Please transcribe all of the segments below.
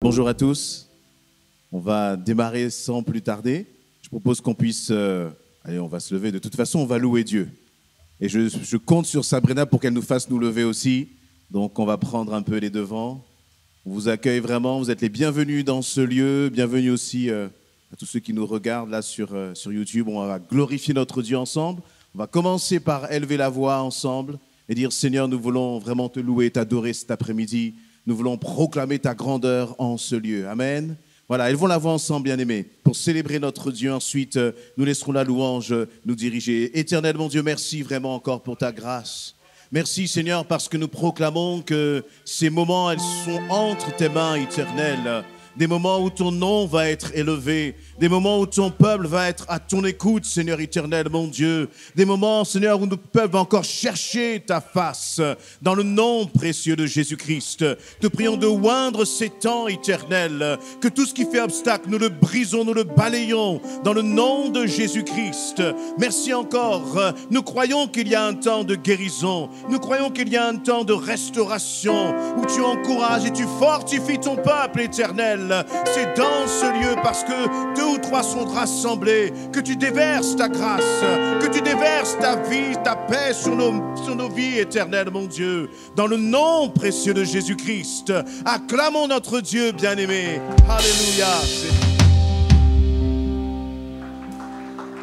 Bonjour à tous. On va démarrer sans plus tarder. Je propose qu'on puisse... allez, on va se lever. De toute façon, on va louer Dieu. Et je compte sur Sabrina pour qu'elle nous fasse nous lever aussi. Donc, on va prendre un peu les devants. On vous accueille vraiment. Vous êtes les bienvenus dans ce lieu. Bienvenue aussi à tous ceux qui nous regardent là sur YouTube. On va glorifier notre Dieu ensemble. On va commencer par élever la voix ensemble et dire, Seigneur, nous voulons vraiment te louer, t'adorer cet après-midi. Nous voulons proclamer ta grandeur en ce lieu. Amen. Voilà, élevons la voix ensemble, bien-aimés, pour célébrer notre Dieu. Ensuite, nous laisserons la louange nous diriger. Éternel, mon Dieu, merci vraiment encore pour ta grâce. Merci, Seigneur, parce que nous proclamons que ces moments, elles sont entre tes mains éternelles. Des moments où ton nom va être élevé, des moments où ton peuple va être à ton écoute, Seigneur éternel, mon Dieu. Des moments, Seigneur, où nous pouvons encore chercher ta face, dans le nom précieux de Jésus-Christ. Te prions de oindre ces temps éternels, que tout ce qui fait obstacle, nous le brisons, nous le balayons, dans le nom de Jésus-Christ. Merci encore. Nous croyons qu'il y a un temps de guérison, nous croyons qu'il y a un temps de restauration, où tu encourages et tu fortifies ton peuple éternel. C'est dans ce lieu, parce que 2 ou 3 sont rassemblés, que tu déverses ta grâce, que tu déverses ta vie, ta paix sur nos vies éternelles, mon Dieu. Dans le nom précieux de Jésus-Christ, acclamons notre Dieu bien-aimé. Alléluia.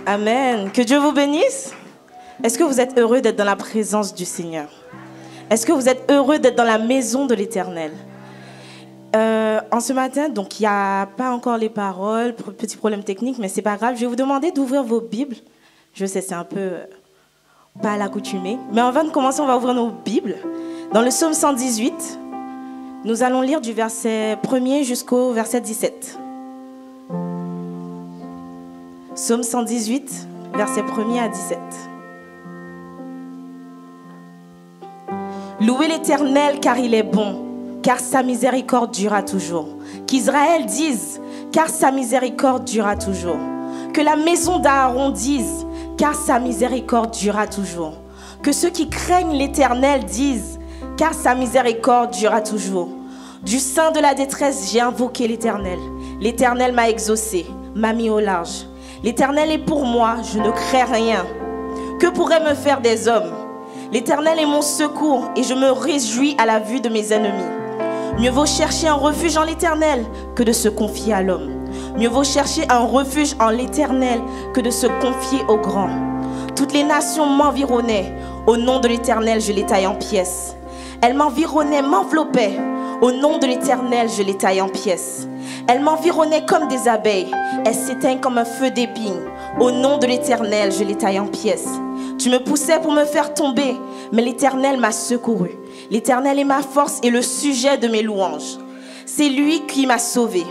Amen. Que Dieu vous bénisse. Est-ce que vous êtes heureux d'être dans la présence du Seigneur? Est-ce que vous êtes heureux d'être dans la maison de l'Éternel? En ce matin, donc il n'y a pas encore les paroles, petit problème technique, mais c'est pas grave. Je vais vous demander d'ouvrir vos Bibles. Je sais, c'est un peu pas à l'accoutumée. Mais avant de commencer, on va ouvrir nos Bibles. Dans le psaume 118, nous allons lire du verset 1er jusqu'au verset 17. Psaume 118, verset 1er à 17. Louez l'Éternel car il est bon, car sa miséricorde durera toujours. Qu'Israël dise, car sa miséricorde durera toujours. Que la maison d'Aaron dise, car sa miséricorde durera toujours. Que ceux qui craignent l'Éternel disent, car sa miséricorde durera toujours. Du sein de la détresse, j'ai invoqué l'Éternel. L'Éternel m'a exaucé, m'a mis au large. L'Éternel est pour moi, je ne crains rien. Que pourraient me faire des hommes? L'Éternel est mon secours et je me réjouis à la vue de mes ennemis. Mieux vaut chercher un refuge en l'Éternel que de se confier à l'homme. Mieux vaut chercher un refuge en l'Éternel que de se confier aux grands. Toutes les nations m'environnaient. Au nom de l'Éternel, je les taille en pièces. Elles m'environnaient, m'enveloppaient. Au nom de l'Éternel, je les taille en pièces. Elles m'environnaient comme des abeilles. Elles s'éteignent comme un feu d'épine. Au nom de l'Éternel, je les taille en pièces. Tu me poussais pour me faire tomber, mais l'Éternel m'a secouru. L'Éternel est ma force et le sujet de mes louanges. C'est lui qui m'a sauvé.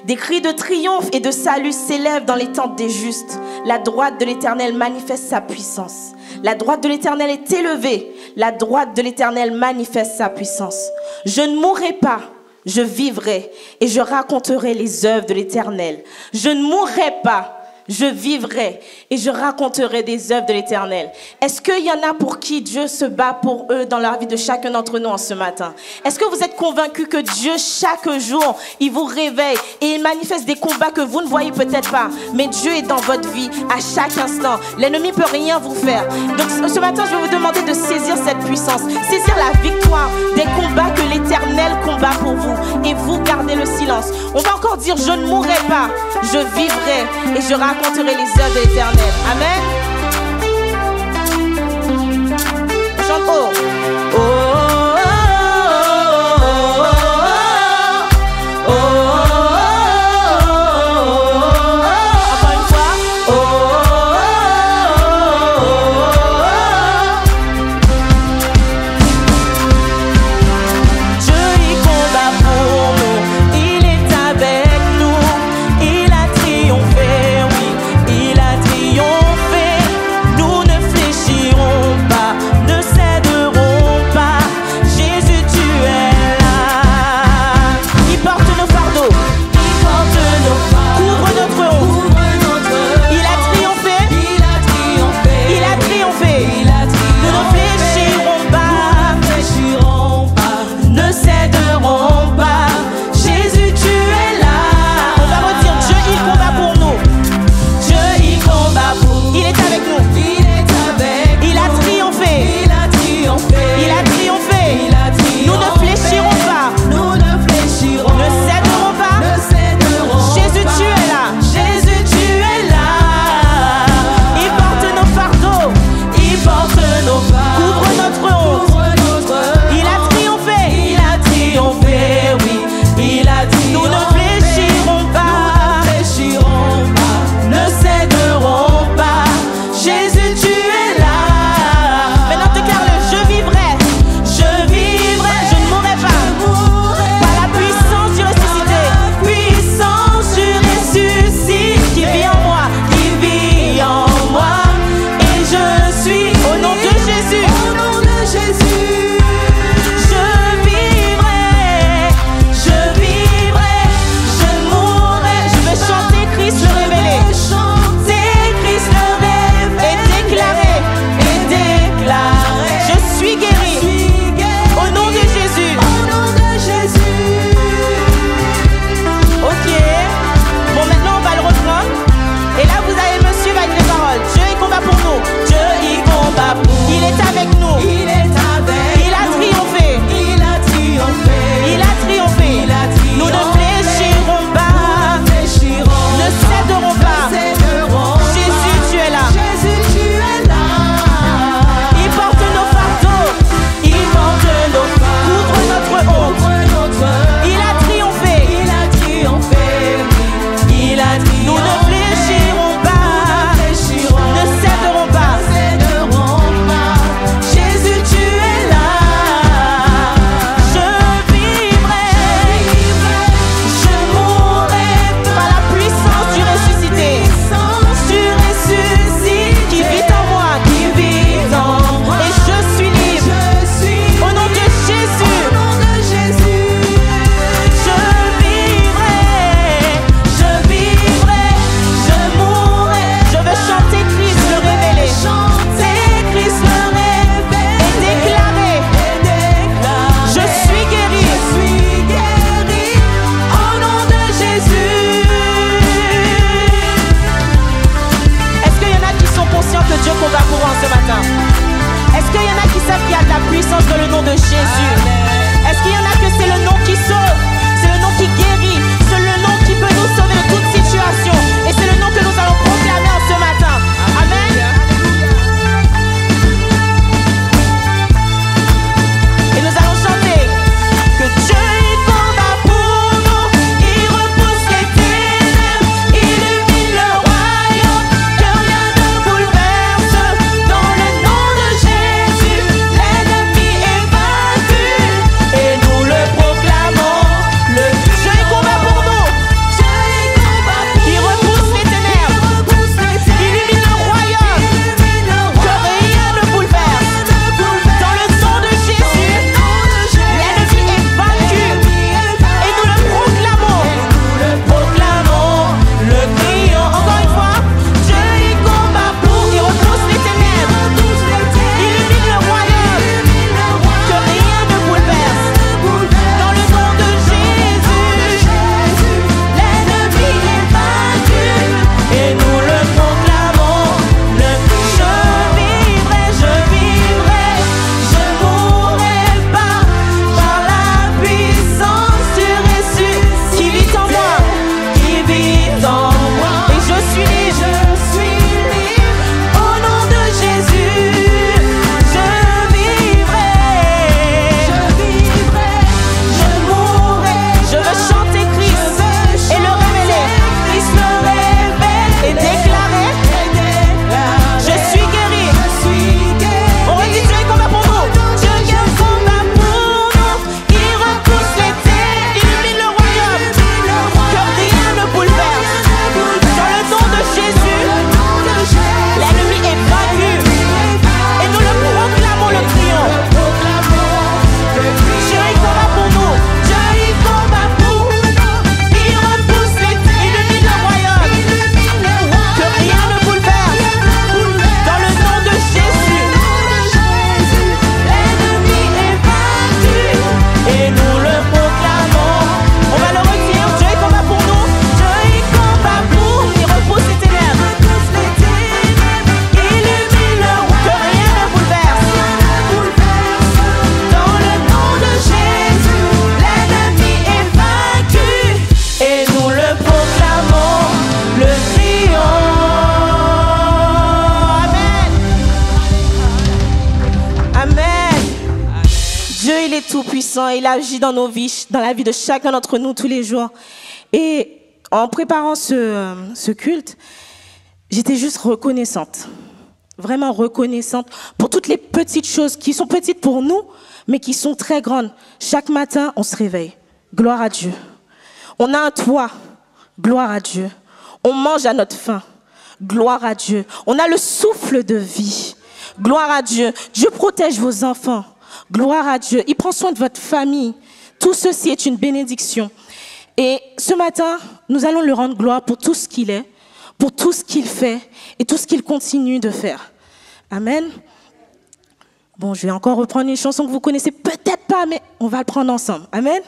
Des cris de triomphe et de salut s'élèvent dans les tentes des justes. La droite de l'Éternel manifeste sa puissance. La droite de l'Éternel est élevée. La droite de l'Éternel manifeste sa puissance. Je ne mourrai pas, je vivrai et je raconterai les œuvres de l'Éternel. Je ne mourrai pas, je vivrai et je raconterai des œuvres de l'Éternel. Est-ce qu'il y en a pour qui Dieu se bat pour eux dans la vie de chacun d'entre nous en ce matin? Est-ce que vous êtes convaincus que Dieu, chaque jour, il vous réveille et il manifeste des combats que vous ne voyez peut-être pas, mais Dieu est dans votre vie à chaque instant. L'ennemi ne peut rien vous faire. Donc ce matin, je vais vous demander de saisir cette puissance, saisir la victoire des combats que l'Éternel combat pour vous. Et vous gardez le silence. On va encore dire, je ne mourrai pas, je vivrai et je raconterai les œuvres de l'Éternel. Amen. On chante haut. Oh, oh, oh, oh, oh, oh. Encore une fois. Oh, oh, oh, oh. Dieu y combat pour nous, il est avec nous, il a triomphé, oui, il a triomphé. agent, il agit dans nos vies, dans la vie de chacun d'entre nous tous les jours. Et en préparant ce culte, j'étais juste reconnaissante. Vraiment reconnaissante pour toutes les petites choses qui sont petites pour nous, mais qui sont très grandes. Chaque matin, on se réveille. Gloire à Dieu. On a un toit. Gloire à Dieu. On mange à notre faim. Gloire à Dieu. On a le souffle de vie. Gloire à Dieu. Dieu protège vos enfants. Gloire à Dieu. Il prend soin de votre famille. Tout ceci est une bénédiction. Et ce matin, nous allons lui rendre gloire pour tout ce qu'il est, pour tout ce qu'il fait et tout ce qu'il continue de faire. Amen. Bon, je vais encore reprendre une chanson que vous connaissez peut-être pas, mais on va le prendre ensemble. Amen.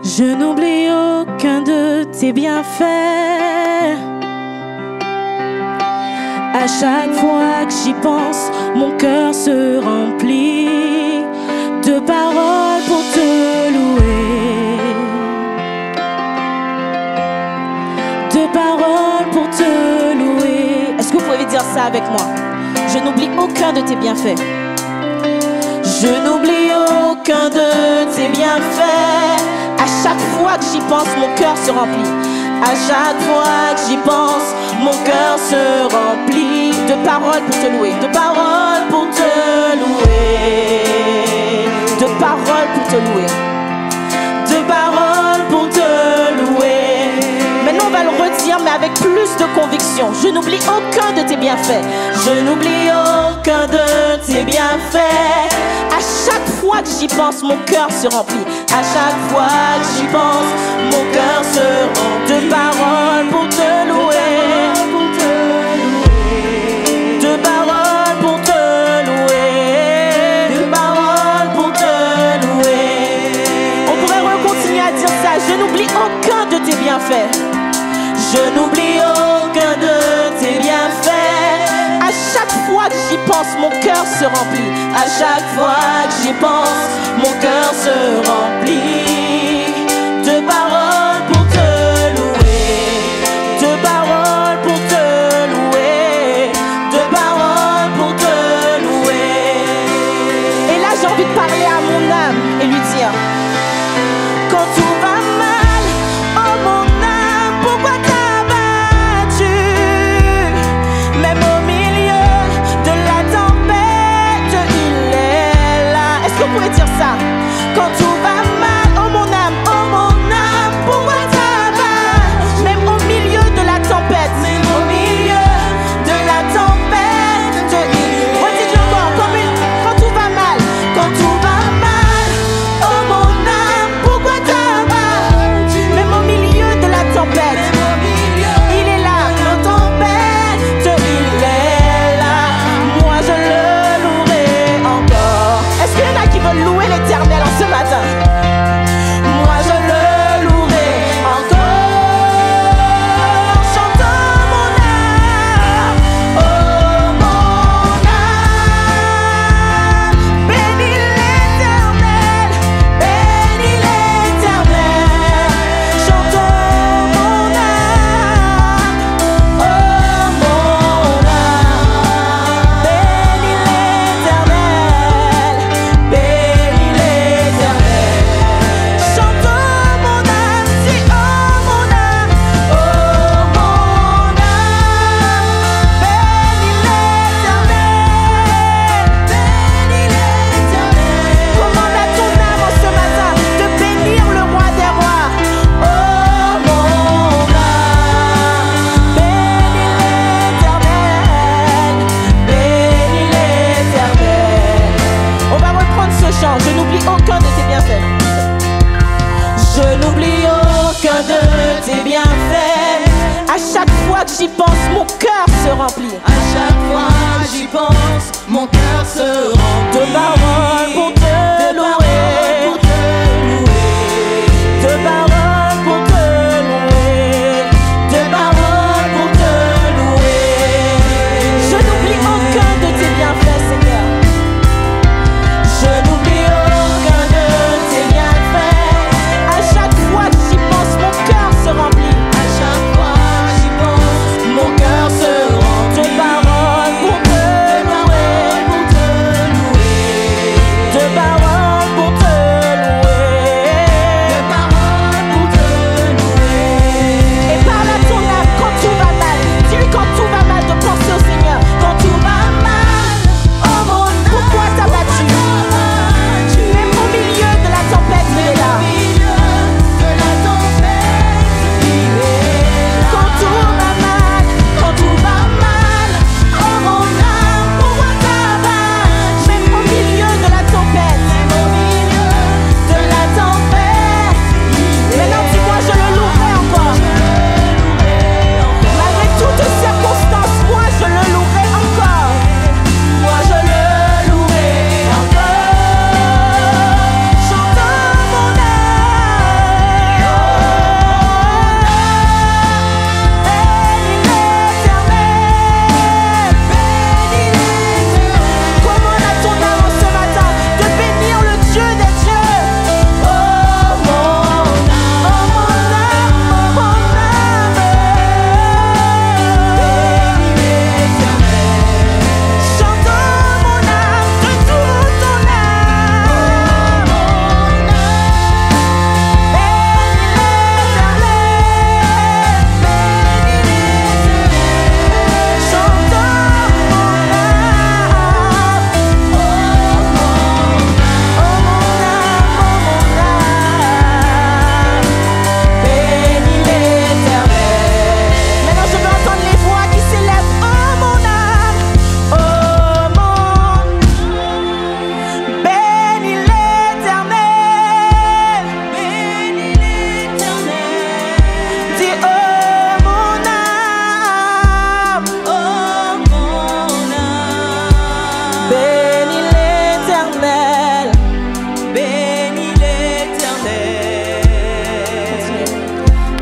Je n'oublie aucun de tes bienfaits. À chaque fois que j'y pense, mon cœur se remplit de paroles pour te louer. De paroles pour te louer. Est-ce que vous pouvez dire ça avec moi? Je n'oublie aucun de tes bienfaits. Je n'oublie aucun de tes bienfaits. À chaque fois que j'y pense, mon cœur se remplit. À chaque fois que j'y pense, mon cœur se remplit de paroles pour te louer. De paroles pour te louer. De paroles pour te louer. De paroles pour te louer. Maintenant on va le redire mais avec plus de conviction. Je n'oublie aucun de tes bienfaits. Je n'oublie aucun de tes bienfaits. À chaque fois que j'y pense, mon cœur se remplit. À chaque fois que j'y pense, mon cœur se remplit. De paroles pour te louer. De paroles pour te louer. De paroles pour te louer. On pourrait continuer à dire ça. Je n'oublie aucun de tes bienfaits. Je n'oublie aucun de tes bienfaits. À chaque fois que j'y pense, mon cœur se remplit. À chaque fois que j'y pense, mon cœur se remplit. De paroles pour te louer. De paroles pour te louer. De paroles pour te louer. Et là j'ai envie de parler à mon âme et lui dire: quand tout va mal, oh mon âme, pourquoi t'as battu? Même au milieu de la tempête, il est là. Est-ce que vous pouvez dire ça? Quand tout va mal, oh mon âme, pourquoi t'as battu? Même au milieu de la tempête, même au milieu de la tempête, il est là. Redites-le encore, quand tout va mal, quand tout va mal, oh mon âme, pourquoi t'as battu? Même au milieu de la tempête, il est là. Nos tempêtes, il est là. Moi je le louerai encore. Est-ce qu'il y en a qui veulent louer l'Éternel en ce matin? Moi je le louerai encore. Chantons mon âme, oh mon âme. Bénis l'Éternel, bénis l'Éternel. Chantons mon âme, oh mon âme. Bénis l'Éternel, bénis l'Éternel. Chantons mon âme, si oh mon âme, oh mon âme. Bénis l'Éternel, bénis l'Éternel. Commande à ton âme en ce matin de bénir le roi des rois. Oh mon âme, bénis l'Éternel, bénis l'Éternel. On va reprendre ce chant. Je n'oublie aucun de tes bienfaits. Je n'oublie aucun de tes bienfaits. À chaque fois que j'y pense, mon cœur se remplit. À chaque fois que j'y pense, mon cœur se remplit. De paroles pour te louer. De paroles pour te louer. De paroles pour te louer. Je n'oublie aucun de tes bienfaits, Seigneur. Je n'oublie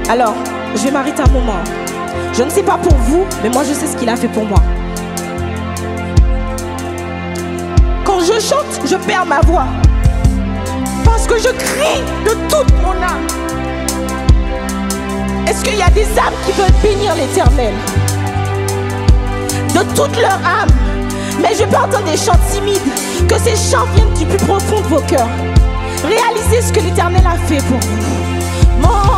Alors, je vais m'arrêter un moment. Je ne sais pas pour vous, mais moi je sais ce qu'il a fait pour moi. Quand je chante, je perds ma voix. Parce que je crie de toute mon âme. Est-ce qu'il y a des âmes qui veulent bénir l'Éternel? De toute leur âme. Mais je peux entendre des chants timides. Que ces chants viennent du plus profond de vos cœurs. Réalisez ce que l'Éternel a fait pour vous. Mon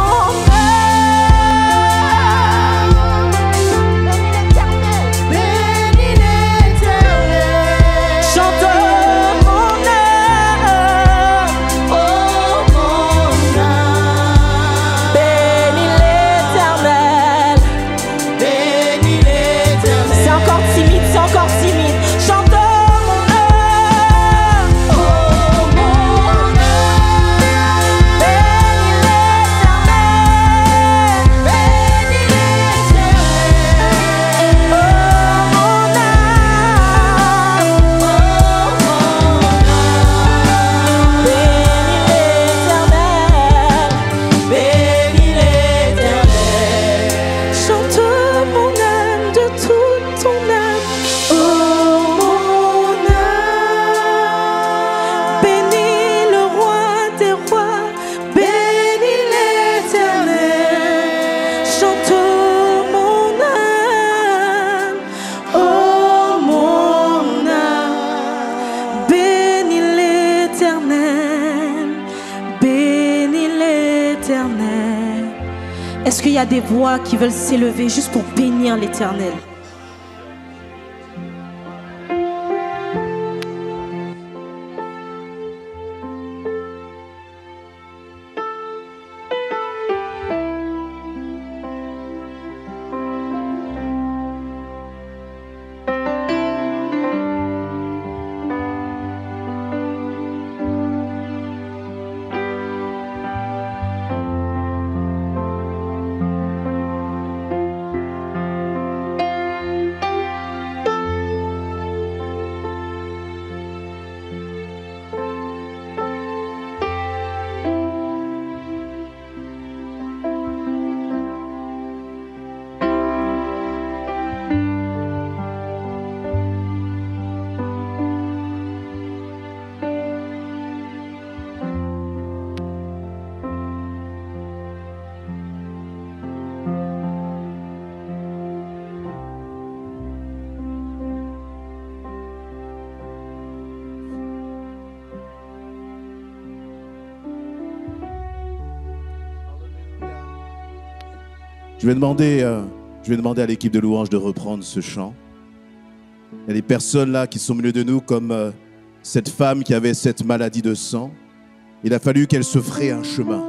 Est-ce qu'il y a des voix qui veulent s'élever juste pour bénir l'Éternel? Je vais demander à l'équipe de louange de reprendre ce chant. Il y a des personnes là qui sont au milieu de nous comme cette femme qui avait cette maladie de sang. Il a fallu qu'elle se fraye un chemin.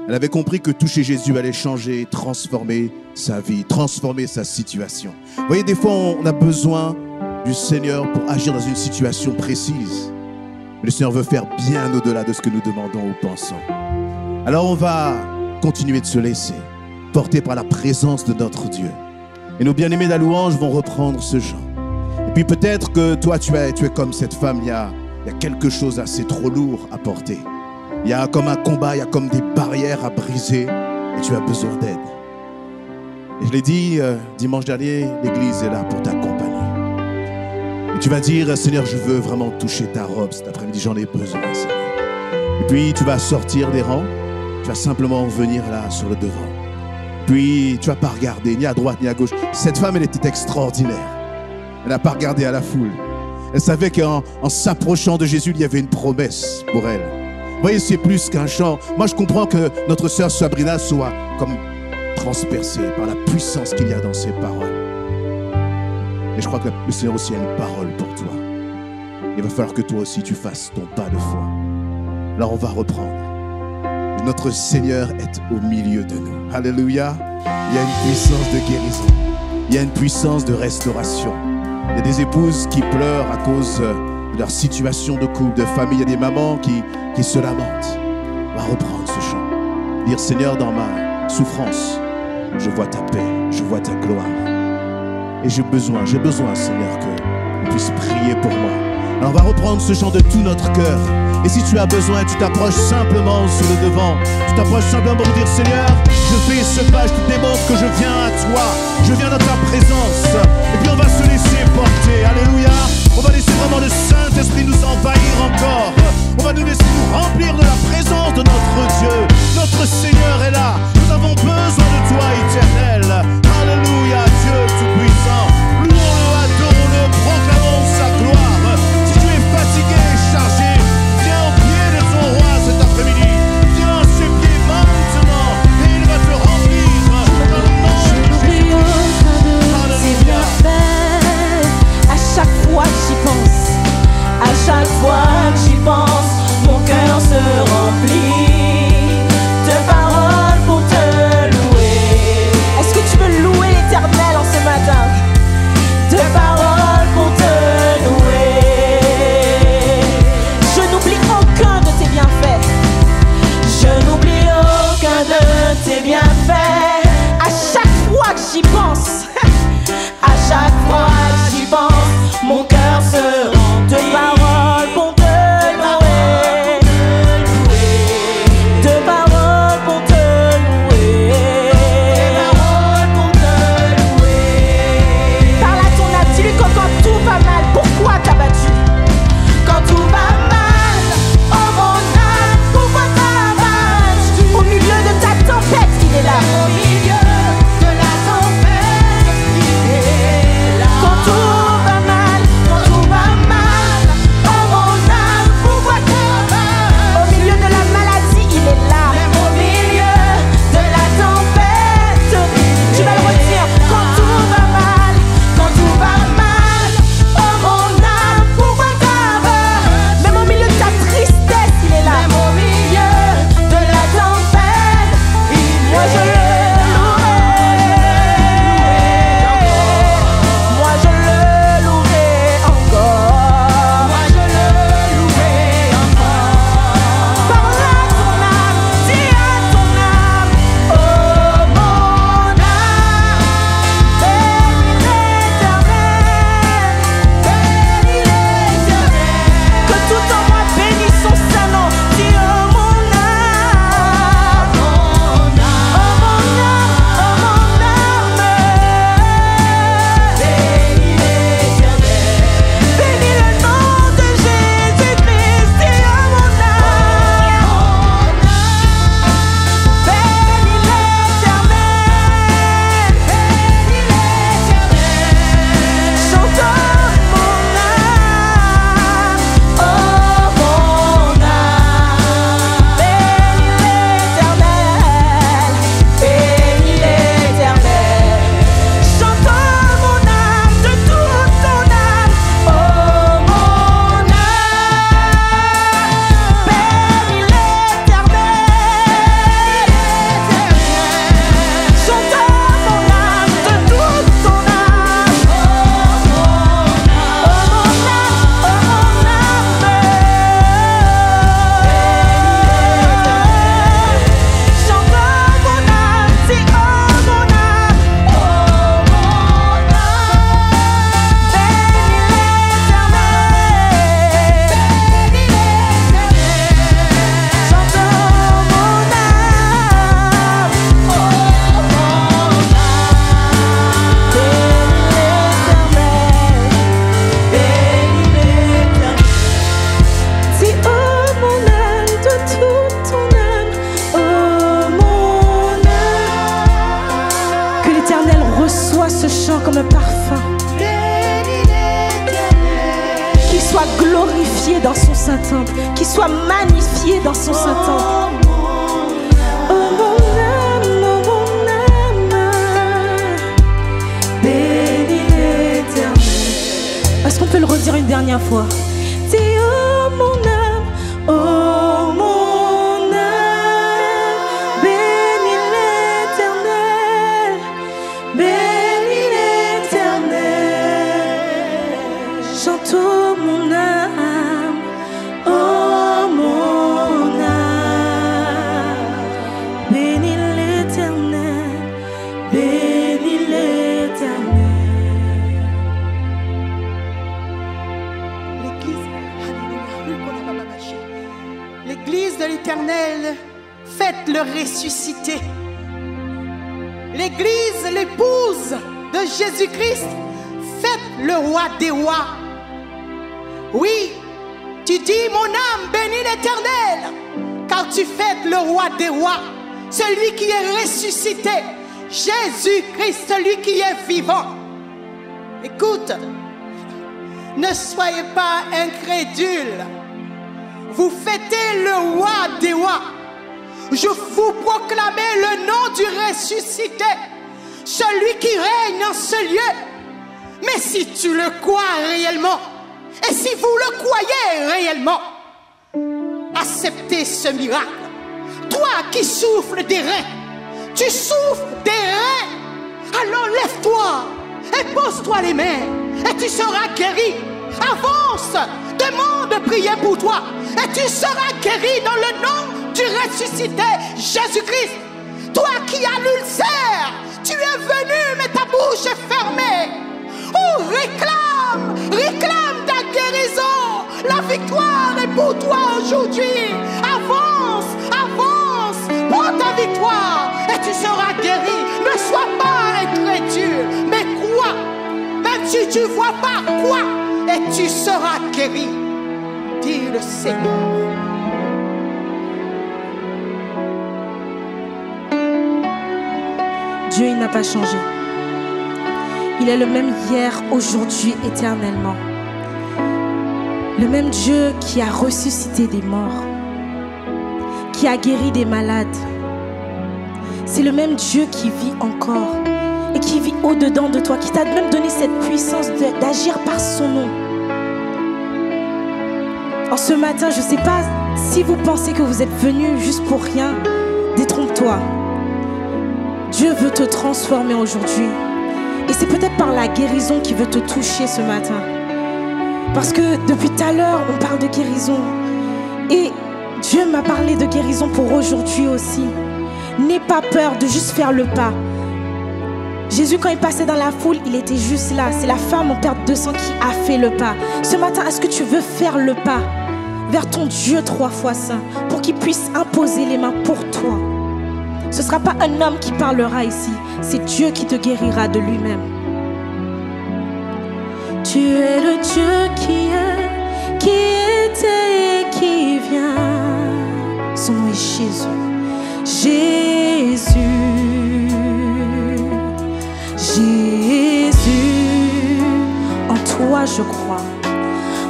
Elle avait compris que toucher Jésus allait changer, transformer sa vie, transformer sa situation. Vous voyez, des fois on a besoin du Seigneur pour agir dans une situation précise. Mais le Seigneur veut faire bien au-delà de ce que nous demandons ou pensons. Alors on va continuer de se laisser porté par la présence de notre Dieu. Et nos bien-aimés de la louange vont reprendre ce chant. Et puis peut-être que toi, tu es comme cette femme, il y a quelque chose assez trop lourd à porter. Il y a comme un combat, il y a comme des barrières à briser et tu as besoin d'aide. Et je l'ai dit dimanche dernier, l'Église est là pour t'accompagner. Et tu vas dire, Seigneur, je veux vraiment toucher ta robe cet après-midi, j'en ai besoin, Seigneur. Et puis tu vas sortir des rangs, tu vas simplement venir là sur le devant. Puis tu vas pas regarder ni à droite ni à gauche. Cette femme, elle était extraordinaire. Elle n'a pas regardé à la foule. Elle savait qu'en s'approchant de Jésus, il y avait une promesse pour elle. Vous voyez, c'est plus qu'un chant. Moi, je comprends que notre sœur Sabrina soit comme transpercée par la puissance qu'il y a dans ses paroles. Et je crois que le Seigneur aussi a une parole pour toi. Il va falloir que toi aussi, tu fasses ton pas de foi. Alors, on va reprendre. Notre Seigneur est au milieu de nous. Alléluia. Il y a une puissance de guérison. Il y a une puissance de restauration. Il y a des épouses qui pleurent à cause de leur situation de couple, de famille. Il y a des mamans qui se lamentent. On va reprendre ce chant. Dire, Seigneur, dans ma souffrance, je vois ta paix, je vois ta gloire. Et j'ai besoin, Seigneur, que tu puisses prier pour moi. Alors on va reprendre ce chant de tout notre cœur. Et si tu as besoin, tu t'approches simplement sur le devant. Tu t'approches simplement pour dire, Seigneur, je fais ce pas, je te démontre que je viens à toi. Je viens dans ta présence. Et puis on va se laisser porter. Alléluia. On va laisser vraiment le Saint-Esprit nous envahir encore. On va nous laisser nous remplir de la présence de notre Dieu. Notre Seigneur est là. Nous avons besoin de toi, éternel. Alléluia, Dieu tout-puissant. Louons-le, adorons-le, proclamons sa gloire. Si tu es fatigué et chargé, viens au pied de ton roi cet après-midi. Viens à ses pieds maintenant et il va te remplir dans le nom de Jésus. Alléluia. À chaque fois que j'y pense, à chaque fois que j'y pense, mon cœur se remplit de paroles pour te louer. Est-ce que tu veux louer l'Éternel en ce matin? De paroles pour te louer. Je n'oublie aucun de tes bienfaits. Je n'oublie aucun de tes bienfaits. À chaque fois que j'y pense, à chaque fois que j'y pense, mon cœur se remplit de paroles pour te louer. De paroles pour te louer. De paroles pour te louer. Parle à ton âme, dis-lui que quand tout va mal, pourquoi t'as battu? Quand tout va mal, oh mon âme, pourquoi t'as battu? Au milieu de ta tempête, il est là. Au milieu de la tempête, il est là. Quand tout va mal, oh mon âme, pourquoi t'as battu? Au milieu de la maladie, il est là. Même au milieu de la tempête, tu vas le redire. Quand tout va mal, oh mon âme, pourquoi t'as battu? Même au milieu de ta tristesse, il est là. Même au milieu de la tempête, moi je le louerai. Moi je le louerai encore. Moi je le louerai encore. Parle à ton âme, dis à ton âme, oh mon âme, bénis l'Éternel, bénis l'Éternel. Que tout en moi bénisse son saint nom. Dis oh mon âme, oh mon âme, oh mon âme, bénis l'Éternel. Bénis le nom de Jésus-Christ. Dis oh mon âme, bénis l'Éternel, bénis l'Éternel. Chantons mon âme, oh mon âme, bénis l'Éternel, bénis l'Éternel. Chantons mon âme de toute ton âme, oh mon âme, bénis l'Éternel. Chantons mon âme de toute ton âme, oh mon Que l'Éternel reçoive ce chant comme un parfum. Qu'il soit glorifié dans son Saint-Temple, qu'il soit magnifié dans son Saint-Temple. Oh mon âme, bénis l'Éternel. Est-ce qu'on peut le redire une dernière fois? Dis oh mon âme, oh mon âme, bénis l'Éternel, bénis l'Éternel. Chante oh mon âme, oh mon âme, bénis l'Éternel, bénis l'Éternel. ressuscité. L'Église, l'épouse de Jésus-Christ, fête le roi des rois. Oui, tu dis, mon âme bénit l'Éternel, car tu fêtes le roi des rois, celui qui est ressuscité, Jésus-Christ, celui qui est vivant. Écoute, ne soyez pas incrédules. Vous fêtez le roi des rois. Je vous proclame le nom du ressuscité, celui qui règne en ce lieu. Mais si tu le crois réellement, et si vous le croyez réellement, acceptez ce miracle. Toi qui souffles des reins, tu souffles des reins. Alors lève-toi et pose-toi les mains et tu seras guéri. Avance, demande de prier pour toi et tu seras guéri dans le nom du ressuscité Jésus-Christ. Toi qui as l'ulcère, tu es venu mais ta bouche est fermée. Oh, réclame ta guérison. La victoire est pour toi aujourd'hui. Avance, prends ta victoire et tu seras guéri. Ne sois pas incrédule, mais crois. Même si tu ne vois pas, crois et tu seras guéri. Dis le Seigneur. Dieu, il n'a pas changé. Il est le même hier, aujourd'hui, éternellement. Le même Dieu qui a ressuscité des morts, qui a guéri des malades. C'est le même Dieu qui vit encore et qui vit au-dedans de toi, qui t'a même donné cette puissance d'agir par son nom. En ce matin, je ne sais pas si vous pensez que vous êtes venu juste pour rien. Détrompe-toi. Dieu veut te transformer aujourd'hui. Et c'est peut-être par la guérison qu'il veut te toucher ce matin. Parce que depuis tout à l'heure, on parle de guérison. Et Dieu m'a parlé de guérison pour aujourd'hui aussi. N'aie pas peur de juste faire le pas. Jésus, quand il passait dans la foule, il était juste là. C'est la femme en perte de sang qui a fait le pas. Ce matin, est-ce que tu veux faire le pas vers ton Dieu 3 fois saint pour qu'il puisse imposer les mains pour toi? Ce ne sera pas un homme qui parlera ici. C'est Dieu qui te guérira de lui-même. Tu es le Dieu qui était et qui vient. Son nom est Jésus. Jésus. Jésus. En toi je crois.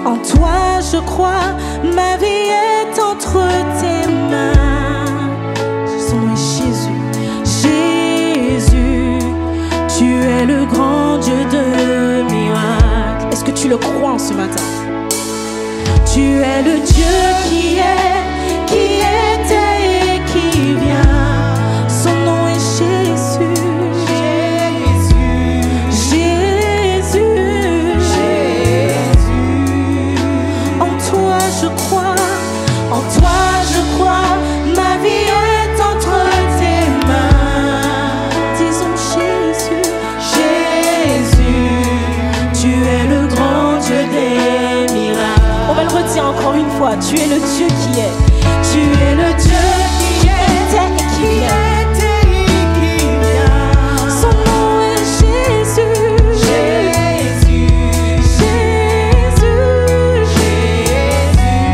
En toi je crois. Ma vie est entre tes mains. Son nom est Jésus. Jésus. Tu es le grand Dieu de miracles. Est-ce que tu le crois en ce matin? Tu es le Dieu qui était et qui vient. Son nom est Jésus. Jésus. Jésus. Jésus. En toi je crois. En toi je crois. Ma vie est entre tes mains. Disons Jésus. Jésus. Tu es le grand Dieu des miracles. On va le redire encore une fois. Tu es le Dieu qui est. Tu es le Dieu qui était et qui vient. Son nom est Jésus. Jésus. Jésus. Jésus.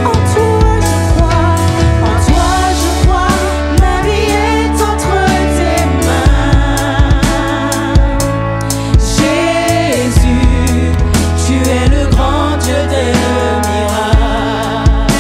En toi je crois. En toi je crois. Ma vie est entre tes mains. Jésus. Tu es le grand Dieu des miracles.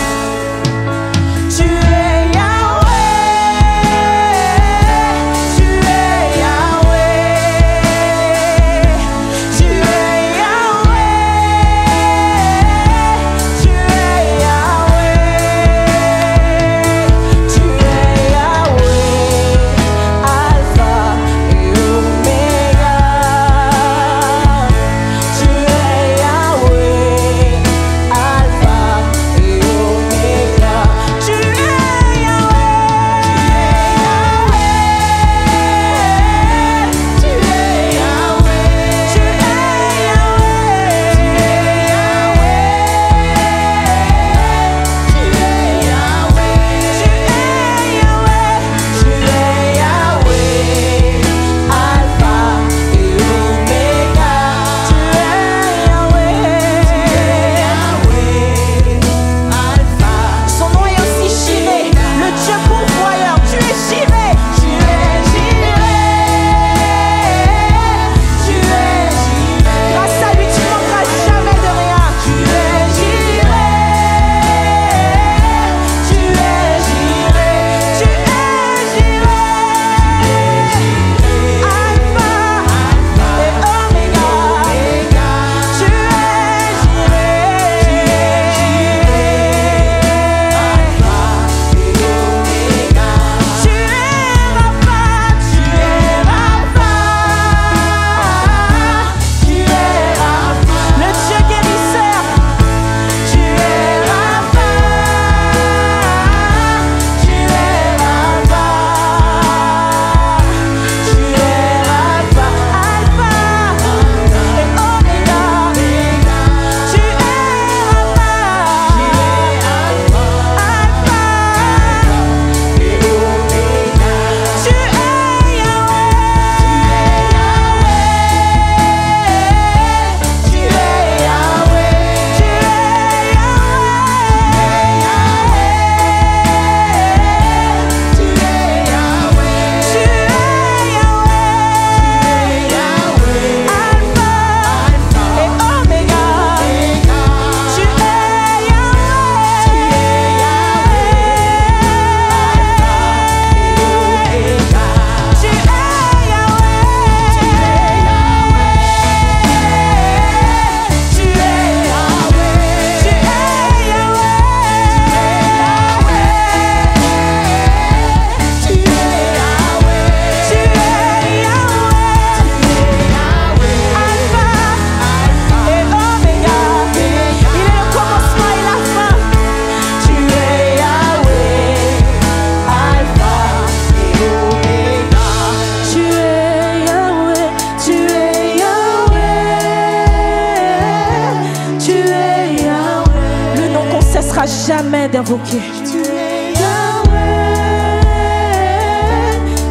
jamais d'invoquer. Tu es Yahweh,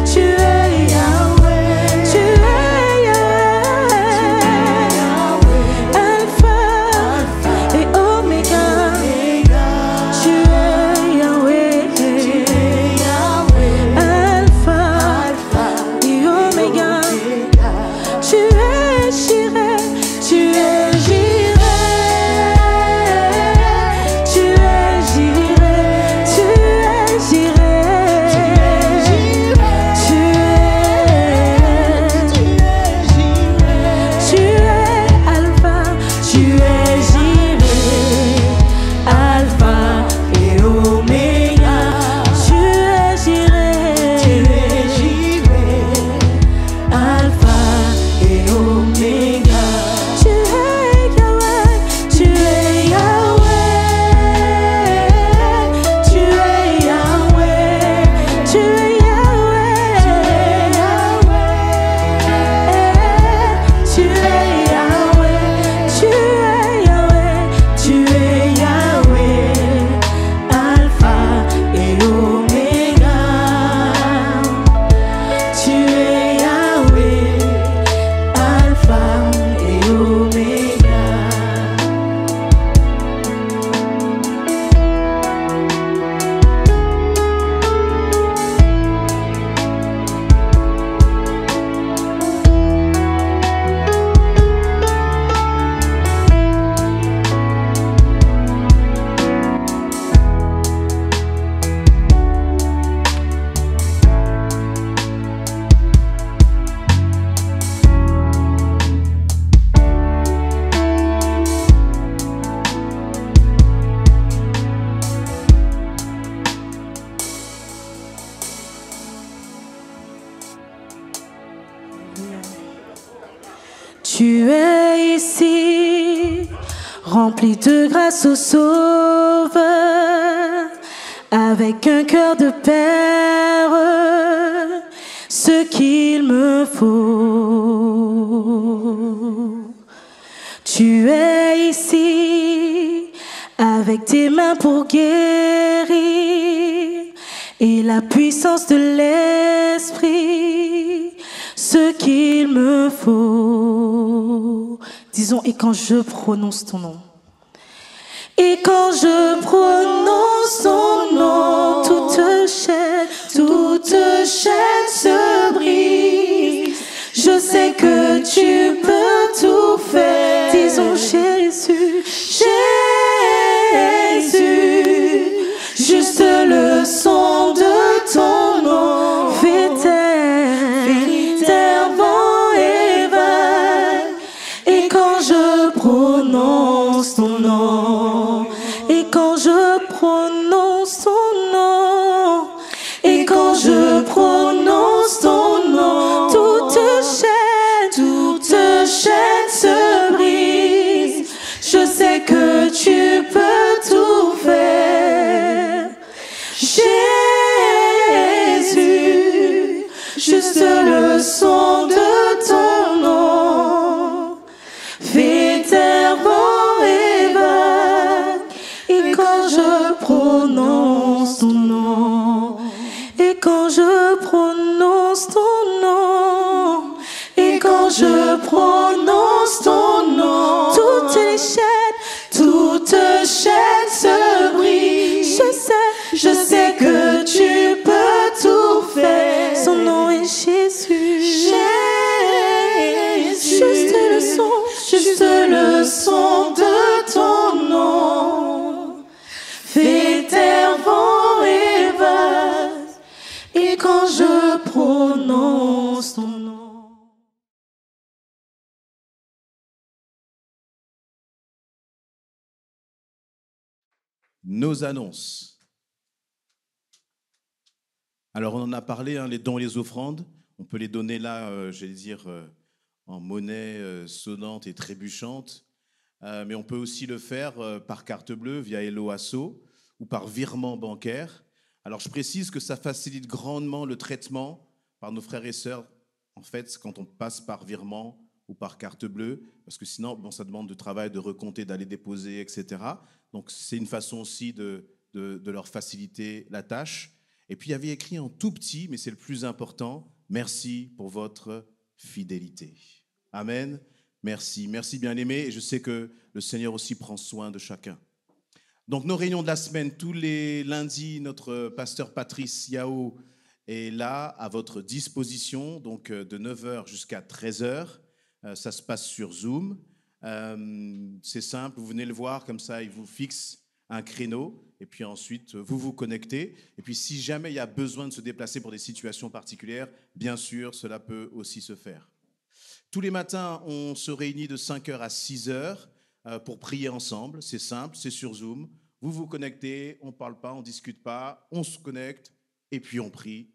tu es Yahweh, Tu es Yahweh, Alpha et Oméga. Tu es Yahweh, Alpha et Oméga. Tu es Jireh, tu es Jireh, tu es Jireh, tu es Jireh, tu es Alpha, tu es Jireh, Alpha et Oméga. Tu es Jireh, Alpha et Oméga. Tu es Yahweh, tu es Yahweh, tu es Yahweh, tu es Yahweh, tu es Yahweh, tu es Yahweh, tu es Yahweh, Alpha et Oméga. Tu es Yahweh, Alpha et Oméga. Tu es ici, rempli de grâce au Sauveur, avec un cœur de père, ce qu'il me faut. Tu es ici, avec tes mains pour guérir, et la puissance de l'Esprit, ce qu'il me faut. Disons, et quand je prononce ton nom. Et quand je prononce ton nom, toute chaîne se brise. Je sais que tu peux tout faire. Disons Jésus, Jésus, juste le son de ton nom fait taire vent et vague. Et quand je prononce ton nom, et quand je prononce ton nom, et quand je prononce ton nom, toute chaîne se brise. Je sais que tu peux tout faire. Jésus, juste le son de ton nom fait taire vent et vague. Et quand je prononce ton nom, et quand je prononce ton nom, et quand je prononce ton nom, toutes chaînes se brisent. Je sais que tu peux tout faire. Son nom est Jésus. Juste le son de ton nom fait taire vent et vague. Et quand je prononce ton nom. Nos annonces. Alors, on en a parlé, hein, les dons et les offrandes. On peut les donner là, j'allais dire, en monnaie sonnante et trébuchante. Mais on peut aussi le faire par carte bleue via Hello Asso ou par virement bancaire. Alors, je précise que ça facilite grandement le traitement par nos frères et sœurs, en fait, quand on passe par virement ou par carte bleue, parce que sinon, bon, ça demande de travail, de recompter, d'aller déposer, etc. Donc, c'est une façon aussi de de leur faciliter la tâche. Et puis il y avait écrit en tout petit, mais c'est le plus important, merci pour votre fidélité. Amen. Merci. Merci bien-aimés. Et je sais que le Seigneur aussi prend soin de chacun. Donc nos réunions de la semaine, tous les lundis, notre pasteur Patrice Yao est là à votre disposition, donc de 9h jusqu'à 13h. Ça se passe sur Zoom. C'est simple, vous venez le voir, comme ça il vous fixe un créneau et puis ensuite vous vous connectez. Et puis si jamais il y a besoin de se déplacer pour des situations particulières, bien sûr, cela peut aussi se faire. Tous les matins, on se réunit de 5h à 6h pour prier ensemble. C'est simple, c'est sur Zoom. Vous vous connectez, on ne parle pas, on ne discute pas, on se connecte et puis on prie.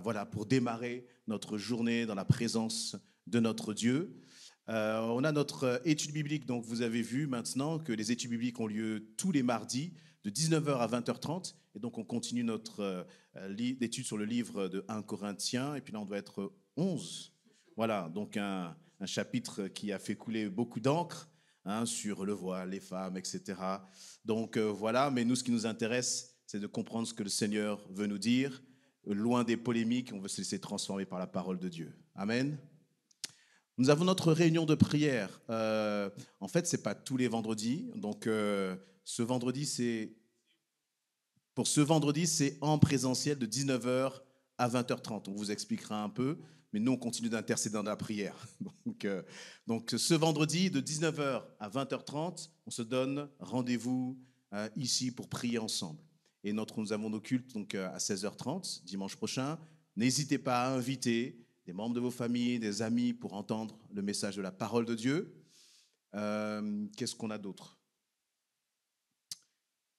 Voilà, pour démarrer notre journée dans la présence de notre Dieu. On a notre étude biblique, donc vous avez vu maintenant que les études bibliques ont lieu tous les mardis de 19h à 20h30. Et donc on continue notre étude sur le livre de 1 Corinthiens. Et puis là, on doit être 11. Voilà, donc un chapitre qui a fait couler beaucoup d'encre sur le voile, les femmes, etc. Donc voilà, mais nous, ce qui nous intéresse, c'est de comprendre ce que le Seigneur veut nous dire. Loin des polémiques, on veut se laisser transformer par la parole de Dieu. Amen. Nous avons notre réunion de prière. En fait, ce n'est pas tous les vendredis. Donc, ce vendredi, c'est en présentiel de 19h à 20h30. On vous expliquera un peu, mais nous, on continue d'intercéder dans la prière. Donc, ce vendredi, de 19h à 20h30, on se donne rendez-vous ici pour prier ensemble. Et nous avons nos cultes donc, à 16h30, dimanche prochain. N'hésitez pas à inviter des membres de vos familles, des amis, pour entendre le message de la parole de Dieu. Qu'est-ce qu'on a d'autre?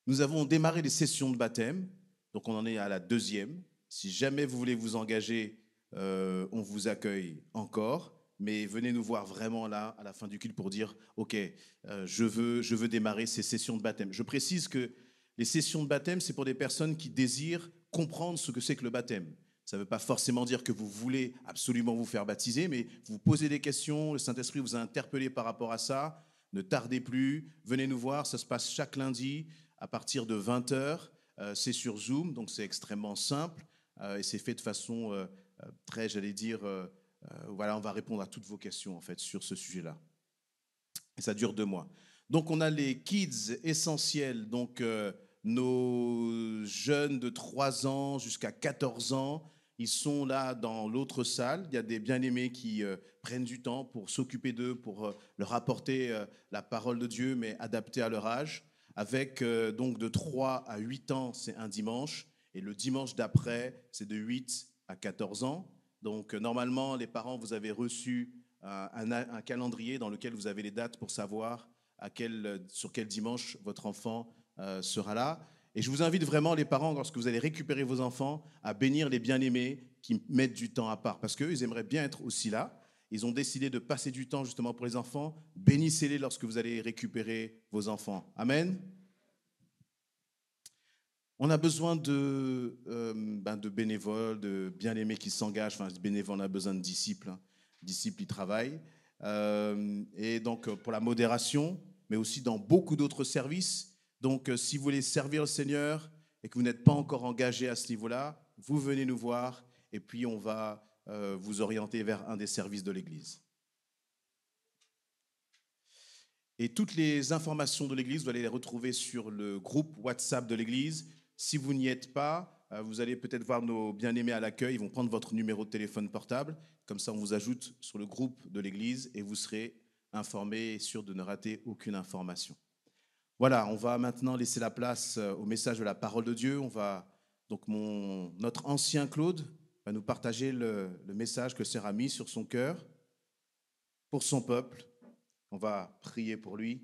Nous avons démarré les sessions de baptême, donc on en est à la 2e. Si jamais vous voulez vous engager, on vous accueille encore, mais venez nous voir vraiment là, à la fin du culte, pour dire « Ok, je veux démarrer ces sessions de baptême ». Je précise que les sessions de baptême, c'est pour des personnes qui désirent comprendre ce que c'est que le baptême. Ça ne veut pas forcément dire que vous voulez absolument vous faire baptiser, mais vous posez des questions, le Saint-Esprit vous a interpellé par rapport à ça. Ne tardez plus, venez nous voir, ça se passe chaque lundi à partir de 20h. C'est sur Zoom, donc c'est extrêmement simple et c'est fait de façon très, j'allais dire, voilà, on va répondre à toutes vos questions en fait sur ce sujet-là. Et ça dure 2 mois. Donc on a les kids essentiels, donc nos jeunes de 3 ans jusqu'à 14 ans, ils sont là dans l'autre salle. Il y a des bien-aimés qui prennent du temps pour s'occuper d'eux, pour leur apporter la parole de Dieu, mais adaptée à leur âge. Avec donc de 3 à 8 ans, c'est un dimanche. Et le dimanche d'après, c'est de 8 à 14 ans. Donc normalement, les parents, vous avez reçu un calendrier dans lequel vous avez les dates pour savoir sur quel dimanche votre enfant sera là. Et je vous invite vraiment, les parents, lorsque vous allez récupérer vos enfants, à bénir les bien-aimés qui mettent du temps à part. Parce qu'eux, ils aimeraient bien être aussi là. Ils ont décidé de passer du temps justement pour les enfants. Bénissez-les lorsque vous allez récupérer vos enfants. Amen. On a besoin de bénévoles, de bien-aimés qui s'engagent. Enfin, bénévoles, on a besoin de disciples. Disciples, ils travaillent. Et donc, pour la modération, mais aussi dans beaucoup d'autres services. Donc, si vous voulez servir le Seigneur et que vous n'êtes pas encore engagé à ce niveau-là, vous venez nous voir et puis on va vous orienter vers un des services de l'Église. Et toutes les informations de l'Église, vous allez les retrouver sur le groupe WhatsApp de l'Église. Si vous n'y êtes pas, vous allez peut-être voir nos bien-aimés à l'accueil. Ils vont prendre votre numéro de téléphone portable. Comme ça, on vous ajoute sur le groupe de l'Église et vous serez informés et sûr de ne rater aucune information. Voilà, on va maintenant laisser la place au message de la parole de Dieu. Donc notre ancien Claude va nous partager le message que le Seigneur a mis sur son cœur pour son peuple. On va prier pour lui.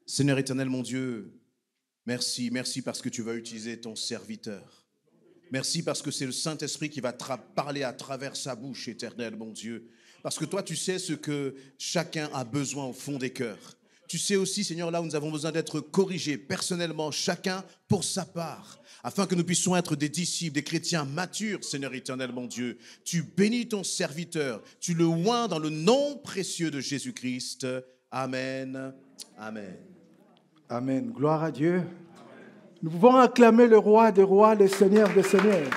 Seigneur éternel, mon Dieu, merci parce que tu vas utiliser ton serviteur. Merci parce que c'est le Saint-Esprit qui va parler à travers sa bouche, éternelle, mon Dieu. Parce que toi, tu sais ce que chacun a besoin au fond des cœurs. tu sais aussi, Seigneur, là où nous avons besoin d'être corrigés personnellement, chacun pour sa part, afin que nous puissions être des disciples, des chrétiens matures, Seigneur éternel, mon Dieu. Tu bénis ton serviteur, tu le oins dans le nom précieux de Jésus-Christ. Amen. Amen. Amen. Gloire à Dieu. Nous pouvons acclamer le roi des rois, le Seigneur des seigneurs.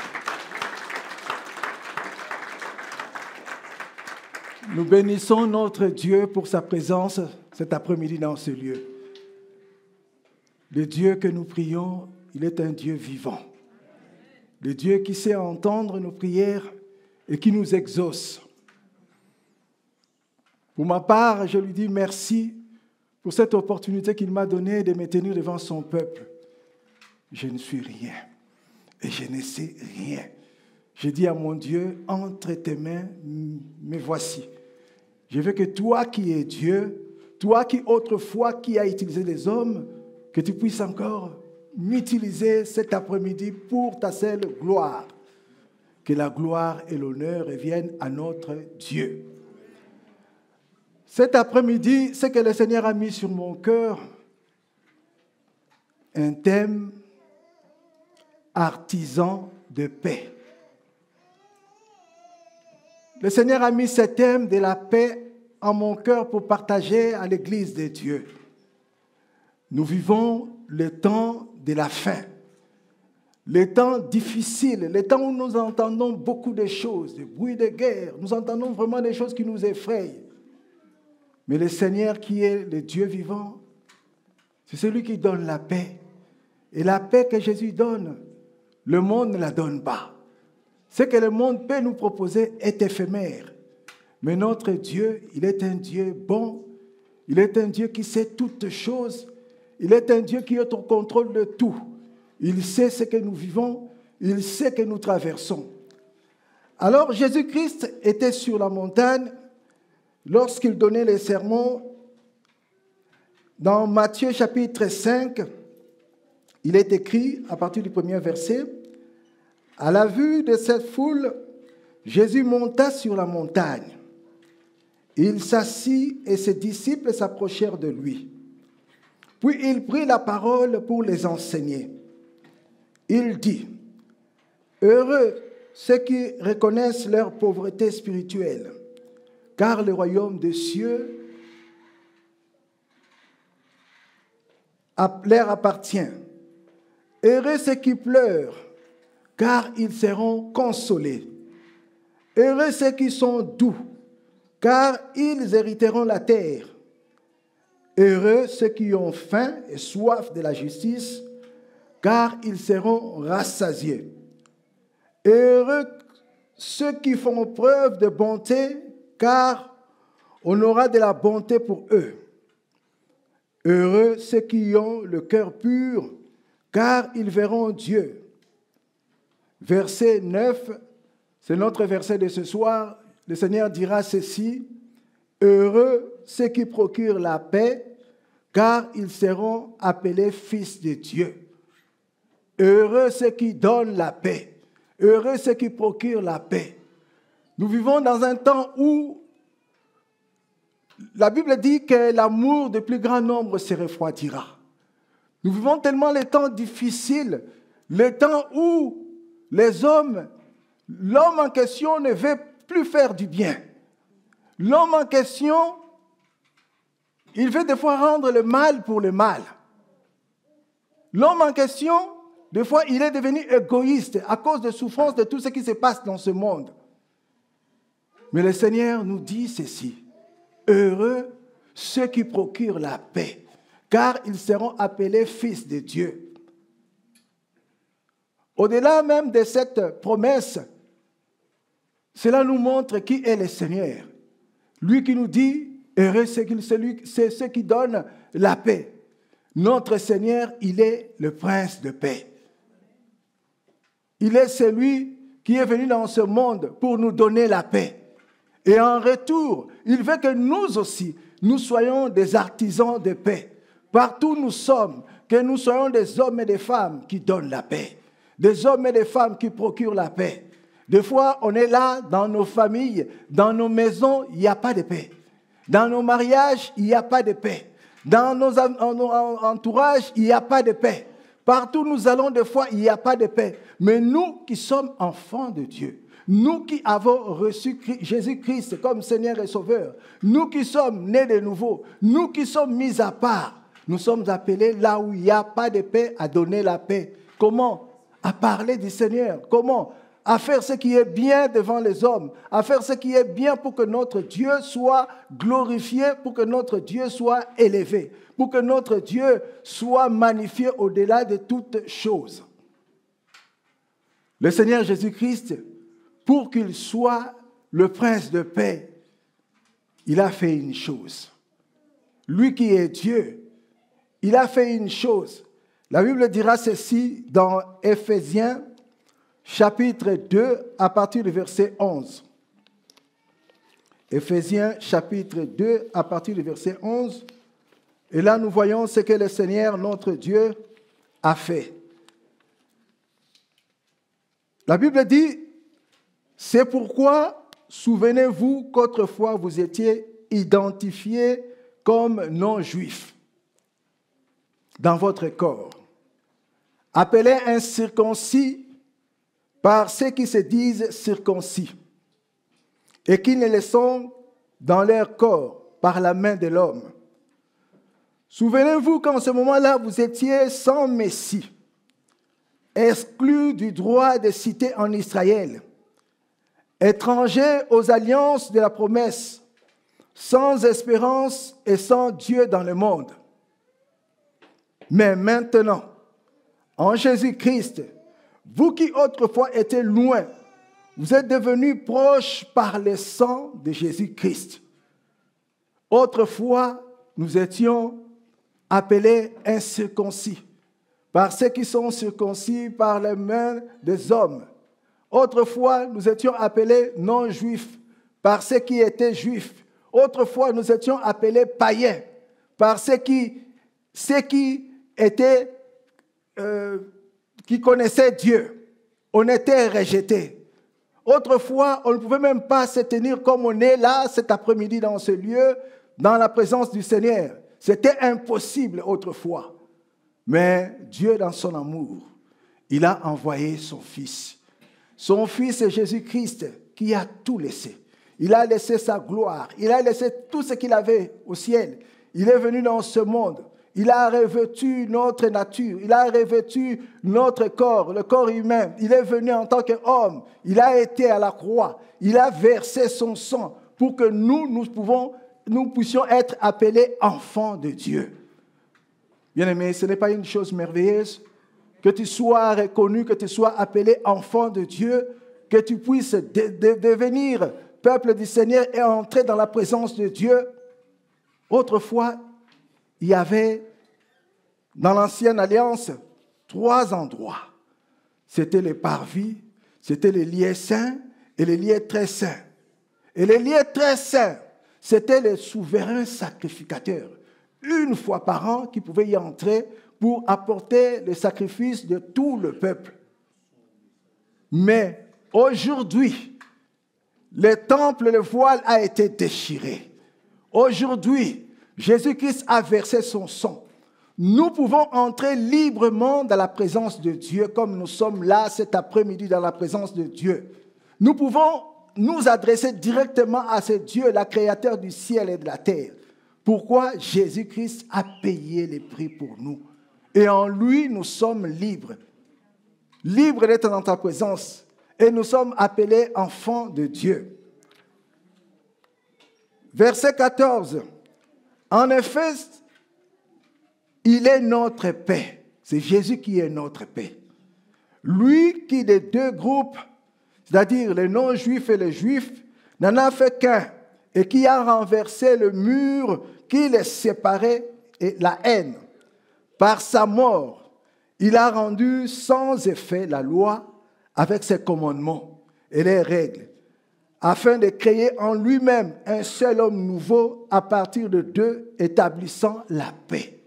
Nous bénissons notre Dieu pour sa présence cet après-midi dans ce lieu. Le Dieu que nous prions, il est un Dieu vivant. Le Dieu qui sait entendre nos prières et qui nous exauce. Pour ma part, je lui dis merci pour cette opportunité qu'il m'a donnée de me tenir devant son peuple. Je ne suis rien et je ne sais rien. Je dis à mon Dieu, entre tes mains, me voici. Je veux que toi qui es Dieu, toi qui autrefois qui as utilisé les hommes, que tu puisses encore m'utiliser cet après-midi pour ta seule gloire. Que la gloire et l'honneur reviennent à notre Dieu. Cet après-midi, ce que le Seigneur a mis sur mon cœur, un thème artisan de paix. Le Seigneur a mis ce thème de la paix en mon cœur pour partager à l'Église de Dieu. Nous vivons le temps de la fin, le temps difficile, le temps où nous entendons beaucoup de choses, des bruits de guerre, nous entendons vraiment des choses qui nous effrayent. Mais le Seigneur qui est le Dieu vivant, c'est celui qui donne la paix. Et la paix que Jésus donne, le monde ne la donne pas. Ce que le monde peut nous proposer est éphémère. Mais notre Dieu, il est un Dieu bon. Il est un Dieu qui sait toutes choses. Il est un Dieu qui est au contrôle de tout. Il sait ce que nous vivons. Il sait que nous traversons. Alors Jésus-Christ était sur la montagne lorsqu'il donnait les sermons. Dans Matthieu chapitre 5, il est écrit à partir du premier verset, « À la vue de cette foule, Jésus monta sur la montagne. Il s'assit et ses disciples s'approchèrent de lui. Puis il prit la parole pour les enseigner. Il dit, « Heureux ceux qui reconnaissent leur pauvreté spirituelle, car le royaume des cieux leur appartient. Heureux ceux qui pleurent, car ils seront consolés. Heureux ceux qui sont doux, car ils hériteront la terre. Heureux ceux qui ont faim et soif de la justice, car ils seront rassasiés. Heureux ceux qui font preuve de bonté, car on aura de la bonté pour eux. Heureux ceux qui ont le cœur pur, car ils verront Dieu. » Verset 9, c'est notre verset de ce soir. Le Seigneur dira ceci, « Heureux ceux qui procurent la paix, car ils seront appelés fils de Dieu. » Heureux ceux qui donnent la paix. Heureux ceux qui procurent la paix. Nous vivons dans un temps où la Bible dit que l'amour du plus grand nombre se refroidira. Nous vivons tellement les temps difficiles, les temps où les hommes, l'homme en question ne veut plus faire du bien. L'homme en question, il veut des fois rendre le mal pour le mal. L'homme en question, des fois, il est devenu égoïste à cause des souffrances de tout ce qui se passe dans ce monde. Mais le Seigneur nous dit ceci, « Heureux ceux qui procurent la paix, car ils seront appelés fils de Dieu. » Au-delà même de cette promesse, cela nous montre qui est le Seigneur. Lui qui nous dit, heureux c'est ceux qui donnent la paix. Notre Seigneur, il est le prince de paix. Il est celui qui est venu dans ce monde pour nous donner la paix. Et en retour, il veut que nous aussi, nous soyons des artisans de paix. Partout où nous sommes, que nous soyons des hommes et des femmes qui donnent la paix. Des hommes et des femmes qui procurent la paix. Des fois, on est là, dans nos familles, dans nos maisons, il n'y a pas de paix. Dans nos mariages, il n'y a pas de paix. Dans nos entourages, il n'y a pas de paix. Partout où nous allons, des fois, il n'y a pas de paix. Mais nous qui sommes enfants de Dieu, nous qui avons reçu Jésus-Christ comme Seigneur et Sauveur, nous qui sommes nés de nouveau, nous qui sommes mis à part, nous sommes appelés là où il n'y a pas de paix à donner la paix. Comment? À parler du Seigneur. Comment? À faire ce qui est bien devant les hommes, à faire ce qui est bien pour que notre Dieu soit glorifié, pour que notre Dieu soit élevé, pour que notre Dieu soit magnifié au-delà de toutes choses. Le Seigneur Jésus-Christ, pour qu'il soit le prince de paix, il a fait une chose. Lui qui est Dieu, il a fait une chose. La Bible dira ceci dans Éphésiens, chapitre 2, à partir du verset 11. Éphésiens, chapitre 2, à partir du verset 11. Et là, nous voyons ce que le Seigneur, notre Dieu, a fait. La Bible dit, « C'est pourquoi, souvenez-vous qu'autrefois vous étiez identifiés comme non-juifs dans votre corps, appelés incirconcis par ceux qui se disent circoncis et qui ne le sont dans leur corps par la main de l'homme. Souvenez-vous qu'en ce moment-là, vous étiez sans Messie, exclus du droit de cité en Israël, étrangers aux alliances de la promesse, sans espérance et sans Dieu dans le monde. Mais maintenant, en Jésus-Christ, vous qui autrefois étiez loin, vous êtes devenus proches par le sang de Jésus-Christ. Autrefois, nous étions appelés incirconcis, par ceux qui sont circoncis par les mains des hommes. Autrefois, nous étions appelés non-juifs, par ceux qui étaient juifs. Autrefois, nous étions appelés païens, par ceux qui étaient... qui connaissaient Dieu. On était rejetés. Autrefois, on ne pouvait même pas se tenir comme on est là cet après-midi dans ce lieu, dans la présence du Seigneur. C'était impossible autrefois. Mais Dieu, dans son amour, il a envoyé son Fils. Son Fils, Jésus-Christ, qui a tout laissé. Il a laissé sa gloire. Il a laissé tout ce qu'il avait au ciel. Il est venu dans ce monde. Il a revêtu notre nature, il a revêtu notre corps, le corps humain. Il est venu en tant qu'homme, il a été à la croix, il a versé son sang pour que nous puissions être appelés enfants de Dieu. Bien-aimé, ce n'est pas une chose merveilleuse que tu sois reconnu, que tu sois appelé enfant de Dieu, que tu puisses devenir peuple du Seigneur et entrer dans la présence de Dieu. Autrefois, il y avait dans l'ancienne alliance 3 endroits. C'était les parvis, c'était les lieux saints et les lieux très saints. Et les lieux très saints, c'était les souverains sacrificateurs. Une fois par an, qui pouvaient y entrer pour apporter le sacrifice de tout le peuple. Mais aujourd'hui, le temple, le voile a été déchiré. Aujourd'hui, Jésus-Christ a versé son sang. Nous pouvons entrer librement dans la présence de Dieu comme nous sommes là cet après-midi dans la présence de Dieu. Nous pouvons nous adresser directement à ce Dieu, le créateur du ciel et de la terre. Pourquoi? Jésus-Christ a payé les prix pour nous. Et en lui, nous sommes libres. Libres d'être dans ta présence. Et nous sommes appelés enfants de Dieu. Verset 14. En effet, il est notre paix. C'est Jésus qui est notre paix. Lui qui des 2 groupes, c'est-à-dire les non-juifs et les juifs, n'en a fait qu'un et qui a renversé le mur qui les séparait et la haine. Par sa mort, il a rendu sans effet la loi avec ses commandements et les règles, afin de créer en lui-même un seul homme nouveau à partir de 2, établissant la paix.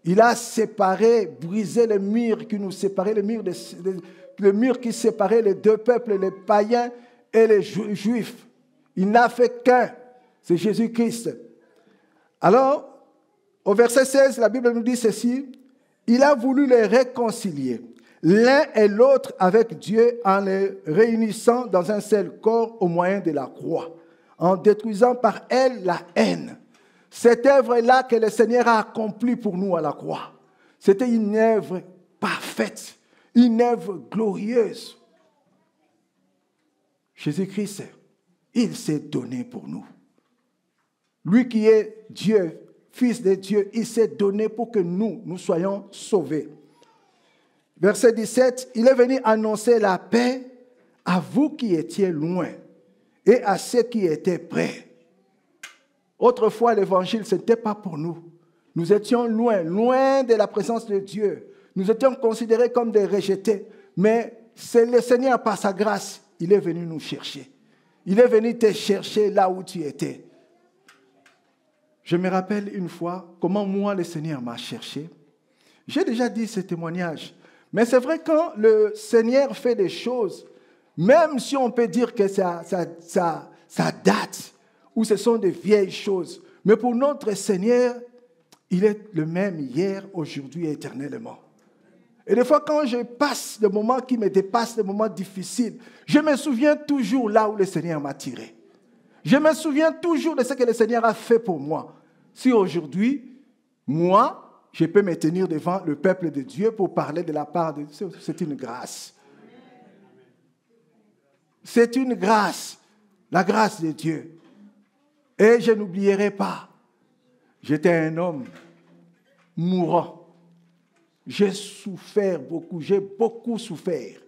Il a séparé, brisé le mur qui nous séparait, le mur qui séparait les 2 peuples, les païens et les juifs. Il n'a fait qu'un, c'est Jésus-Christ. Alors, Au verset 16, la Bible nous dit ceci. Il a voulu les réconcilier, l'un et l'autre avec Dieu, en les réunissant dans un seul corps au moyen de la croix, en détruisant par elle la haine. Cette œuvre-là que le Seigneur a accomplie pour nous à la croix, c'était une œuvre parfaite, une œuvre glorieuse. Jésus-Christ, il s'est donné pour nous. Lui qui est Dieu, Fils de Dieu, il s'est donné pour que nous soyons sauvés. Verset 17, il est venu annoncer la paix à vous qui étiez loin et à ceux qui étaient près. Autrefois, l'évangile, ce n'était pas pour nous. Nous étions loin, loin de la présence de Dieu. Nous étions considérés comme des rejetés. Mais c'est le Seigneur, par sa grâce, il est venu nous chercher. Il est venu te chercher là où tu étais. Je me rappelle une fois comment moi, le Seigneur m'a cherché. J'ai déjà dit ce témoignage. Mais c'est vrai, quand le Seigneur fait des choses, même si on peut dire que ça date, ou ce sont des vieilles choses, mais pour notre Seigneur, il est le même hier, aujourd'hui et éternellement. Et des fois, quand je passe des moments qui me dépassent, des moments difficiles, je me souviens toujours là où le Seigneur m'a tiré. Je me souviens toujours de ce que le Seigneur a fait pour moi. Si aujourd'hui, moi, je peux me tenir devant le peuple de Dieu pour parler de la part de Dieu, c'est une grâce. C'est une grâce, la grâce de Dieu. Et je n'oublierai pas, j'étais un homme mourant. J'ai souffert beaucoup, j'ai beaucoup souffert.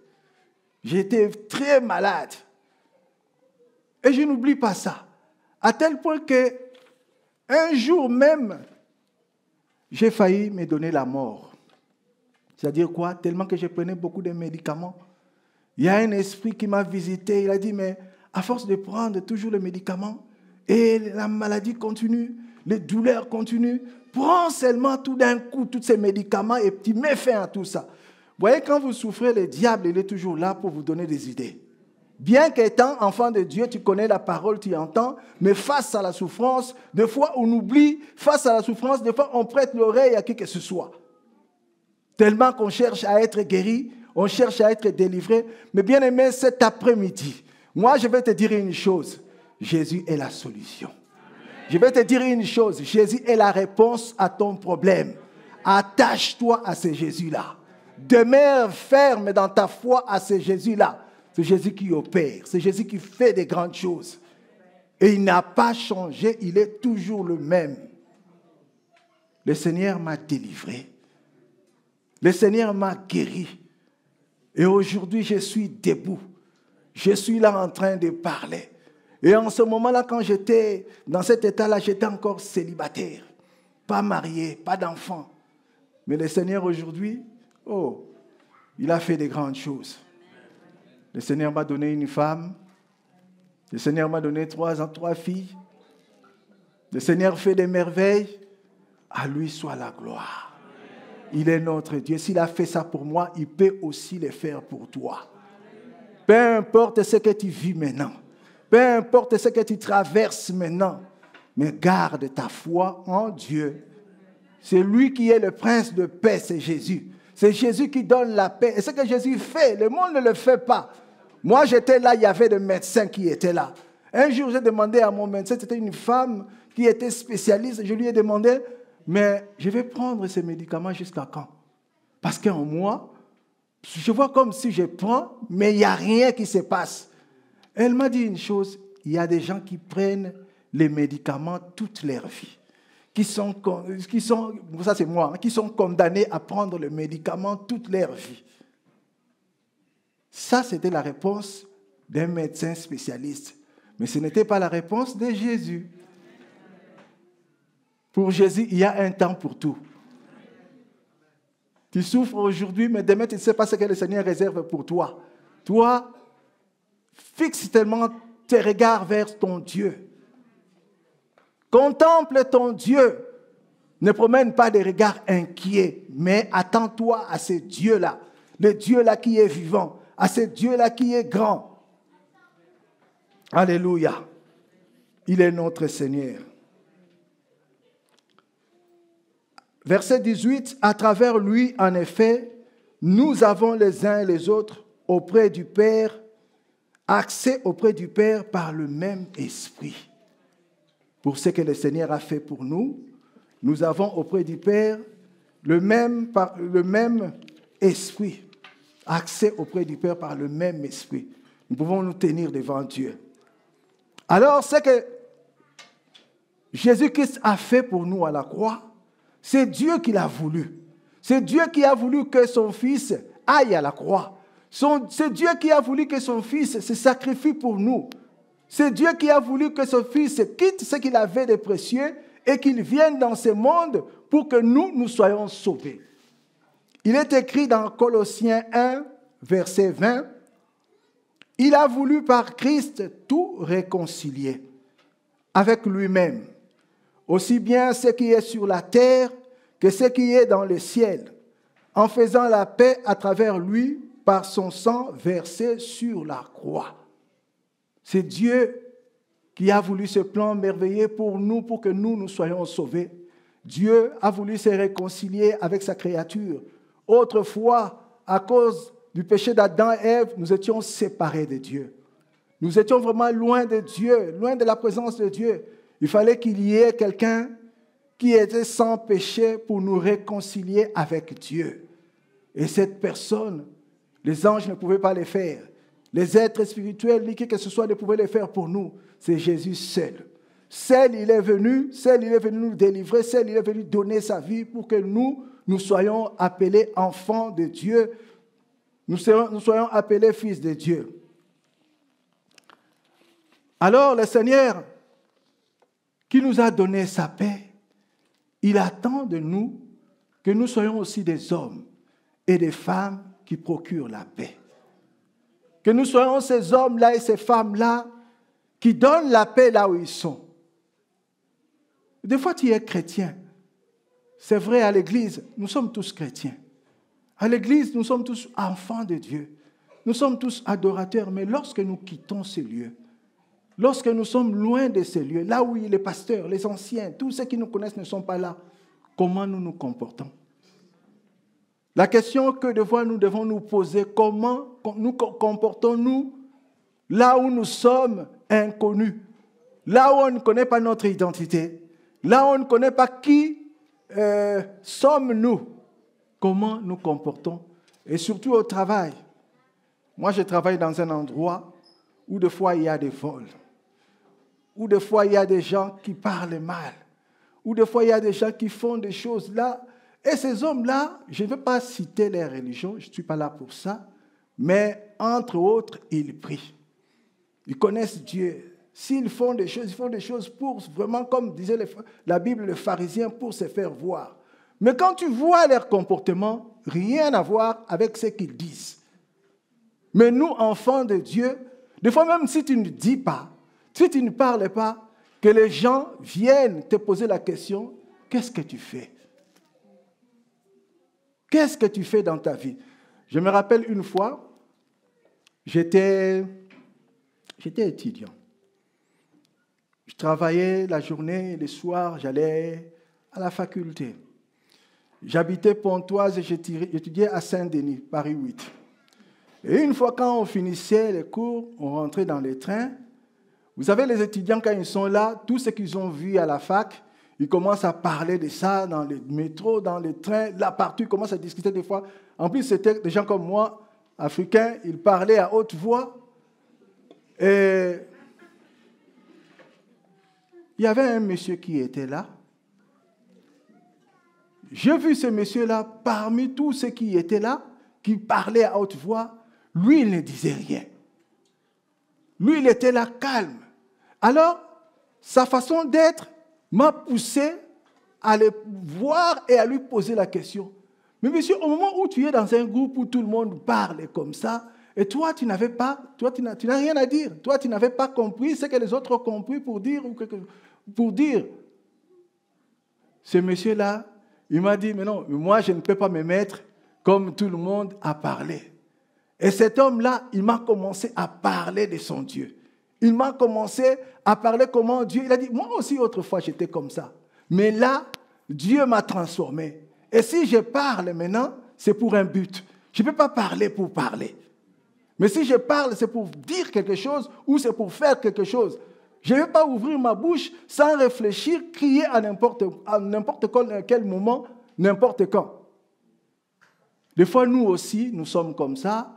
J'étais très malade. Et je n'oublie pas ça. À tel point que un jour même, j'ai failli me donner la mort. C'est-à-dire quoi? Tellement que je prenais beaucoup de médicaments. Il y a un esprit qui m'a visité. Il a dit, mais à force de prendre toujours les médicaments, et la maladie continue, les douleurs continuent, prends seulement tout d'un coup tous ces médicaments et tu mets fin à tout ça. Vous voyez, quand vous souffrez, le diable, il est toujours là pour vous donner des idées. Bien qu'étant enfant de Dieu, tu connais la parole, tu entends, mais face à la souffrance, des fois on oublie, face à la souffrance, des fois on prête l'oreille à qui que ce soit. Tellement qu'on cherche à être guéri, on cherche à être délivré. Mais bien aimé, cet après-midi, moi je vais te dire une chose, Jésus est la solution. Je vais te dire une chose, Jésus est la réponse à ton problème. Attache-toi à ce Jésus-là. Demeure ferme dans ta foi à ce Jésus-là. C'est Jésus qui opère, c'est Jésus qui fait des grandes choses. Et il n'a pas changé, il est toujours le même. Le Seigneur m'a délivré. Le Seigneur m'a guéri. Et aujourd'hui, je suis debout. Je suis là en train de parler. Et en ce moment-là, quand j'étais dans cet état-là, j'étais encore célibataire. Pas marié, pas d'enfant. Mais le Seigneur aujourd'hui, il a fait des grandes choses. Le Seigneur m'a donné une femme. Le Seigneur m'a donné 3 filles. Le Seigneur fait des merveilles. À lui soit la gloire. Il est notre Dieu. S'il a fait ça pour moi, il peut aussi le faire pour toi. Peu importe ce que tu vis maintenant. Peu importe ce que tu traverses maintenant. Mais garde ta foi en Dieu. C'est lui qui est le prince de paix, c'est Jésus. C'est Jésus qui donne la paix. Et ce que Jésus fait, le monde ne le fait pas. Moi, j'étais là, il y avait des médecins qui étaient là. Un jour, j'ai demandé à mon médecin, c'était une femme qui était spécialiste. Je lui ai demandé, mais je vais prendre ces médicaments jusqu'à quand? Parce qu'en moi, je vois comme si je prends, mais il n'y a rien qui se passe. Elle m'a dit une chose, il y a des gens qui prennent les médicaments toute leur vie. Qui sont ça c'est moi, qui sont condamnés à prendre le médicament toute leur vie. Ça, c'était la réponse d'un médecin spécialiste. Mais ce n'était pas la réponse de Jésus. Pour Jésus, il y a un temps pour tout. Tu souffres aujourd'hui, mais demain, tu ne sais pas ce que le Seigneur réserve pour toi. Toi, fixe tellement tes regards vers ton Dieu. Contemple ton Dieu. Ne promène pas des regards inquiets, mais attends-toi à ce Dieu-là. Le Dieu-là qui est vivant. À ce Dieu-là qui est grand. Alléluia. Il est notre Seigneur. verset 18, à travers lui, en effet, nous avons les uns et les autres auprès du Père, accès auprès du Père par le même esprit. Pour ce que le Seigneur a fait pour nous, nous avons auprès du Père le même esprit. Accès auprès du Père par le même esprit. Nous pouvons nous tenir devant Dieu. Alors, ce que Jésus-Christ a fait pour nous à la croix, c'est Dieu qui l'a voulu. C'est Dieu qui a voulu que son Fils aille à la croix. C'est Dieu qui a voulu que son Fils se sacrifie pour nous. C'est Dieu qui a voulu que son Fils quitte ce qu'il avait de précieux et qu'il vienne dans ce monde pour que nous soyons sauvés. Il est écrit dans Colossiens 1, verset 20, « Il a voulu par Christ tout réconcilier avec lui-même, aussi bien ce qui est sur la terre que ce qui est dans le ciel, en faisant la paix à travers lui par son sang versé sur la croix. » C'est Dieu qui a voulu ce plan merveilleux pour nous, pour que nous soyons sauvés. Dieu a voulu se réconcilier avec sa créature. Autrefois, à cause du péché d'Adam et Ève, nous étions séparés de Dieu. Nous étions vraiment loin de Dieu, loin de la présence de Dieu. Il fallait qu'il y ait quelqu'un qui était sans péché pour nous réconcilier avec Dieu. Et cette personne, les anges ne pouvaient pas le faire. Les êtres spirituels, qui que ce soit, ne pouvaient le faire pour nous. C'est Jésus seul. Seul, il est venu nous délivrer, seul, il est venu donner sa vie pour que nous soyons appelés enfants de Dieu, nous soyons appelés fils de Dieu. Alors, le Seigneur, qui nous a donné sa paix, il attend de nous que nous soyons aussi des hommes et des femmes qui procurent la paix. Que nous soyons ces hommes-là et ces femmes-là qui donnent la paix là où ils sont. Des fois, tu es chrétien. C'est vrai, à l'église, nous sommes tous chrétiens. À l'église, nous sommes tous enfants de Dieu. Nous sommes tous adorateurs, mais lorsque nous quittons ces lieux, lorsque nous sommes loin de ces lieux, là où les pasteurs, les anciens, tous ceux qui nous connaissent ne sont pas là, comment nous nous comportons? La question que nous devons nous poser, comment nous comportons-nous là où nous sommes inconnus, là où on ne connaît pas notre identité, là où on ne connaît pas qui sommes-nous, comment nous comportons, et surtout au travail. Moi, je travaille dans un endroit où des fois il y a des vols, où des fois il y a des gens qui parlent mal, où des fois il y a des gens qui font des choses là. Et ces hommes-là, je ne veux pas citer les religions, je ne suis pas là pour ça, mais entre autres, ils prient. Ils connaissent Dieu. S'ils font des choses, ils font des choses pour vraiment, comme disait la Bible, les pharisiens, pour se faire voir. Mais quand tu vois leur comportement, rien à voir avec ce qu'ils disent. Mais nous, enfants de Dieu, des fois même si tu ne dis pas, si tu ne parles pas, que les gens viennent te poser la question, qu'est-ce que tu fais? Qu'est-ce que tu fais dans ta vie? Je me rappelle une fois, j'étais étudiant. Je travaillais la journée et le soir, j'allais à la faculté. J'habitais Pontoise et j'étudiais à Saint-Denis, Paris 8. Et une fois quand on finissait les cours, on rentrait dans les trains. Vous savez, les étudiants, quand ils sont là, tout ce qu'ils ont vu à la fac, ils commencent à parler de ça dans les métros, dans les trains, là partout, ils commencent à discuter des fois. En plus, c'était des gens comme moi, africains, ils parlaient à haute voix. Et il y avait un monsieur qui était là. J'ai vu ce monsieur-là, parmi tous ceux qui étaient là, qui parlaient à haute voix, lui, il ne disait rien. Lui, il était là calme. Alors, sa façon d'être m'a poussé à le voir et à lui poser la question. Mais monsieur, au moment où tu es dans un groupe où tout le monde parle comme ça, et toi, tu n'as rien à dire. Toi, tu n'avais pas compris ce que les autres ont compris pour dire. Ce monsieur-là, il m'a dit, mais non, moi, je ne peux pas me mettre comme tout le monde à parler. Et cet homme-là, il m'a commencé à parler de son Dieu. Il m'a commencé à parler comment Dieu... Il a dit, moi aussi, autrefois, j'étais comme ça. Mais là, Dieu m'a transformé. Et si je parle maintenant, c'est pour un but. Je ne peux pas parler pour parler. Mais si je parle, c'est pour dire quelque chose ou c'est pour faire quelque chose. Je ne vais pas ouvrir ma bouche sans réfléchir, crier à n'importe quel moment, n'importe quand. Des fois, nous aussi, nous sommes comme ça.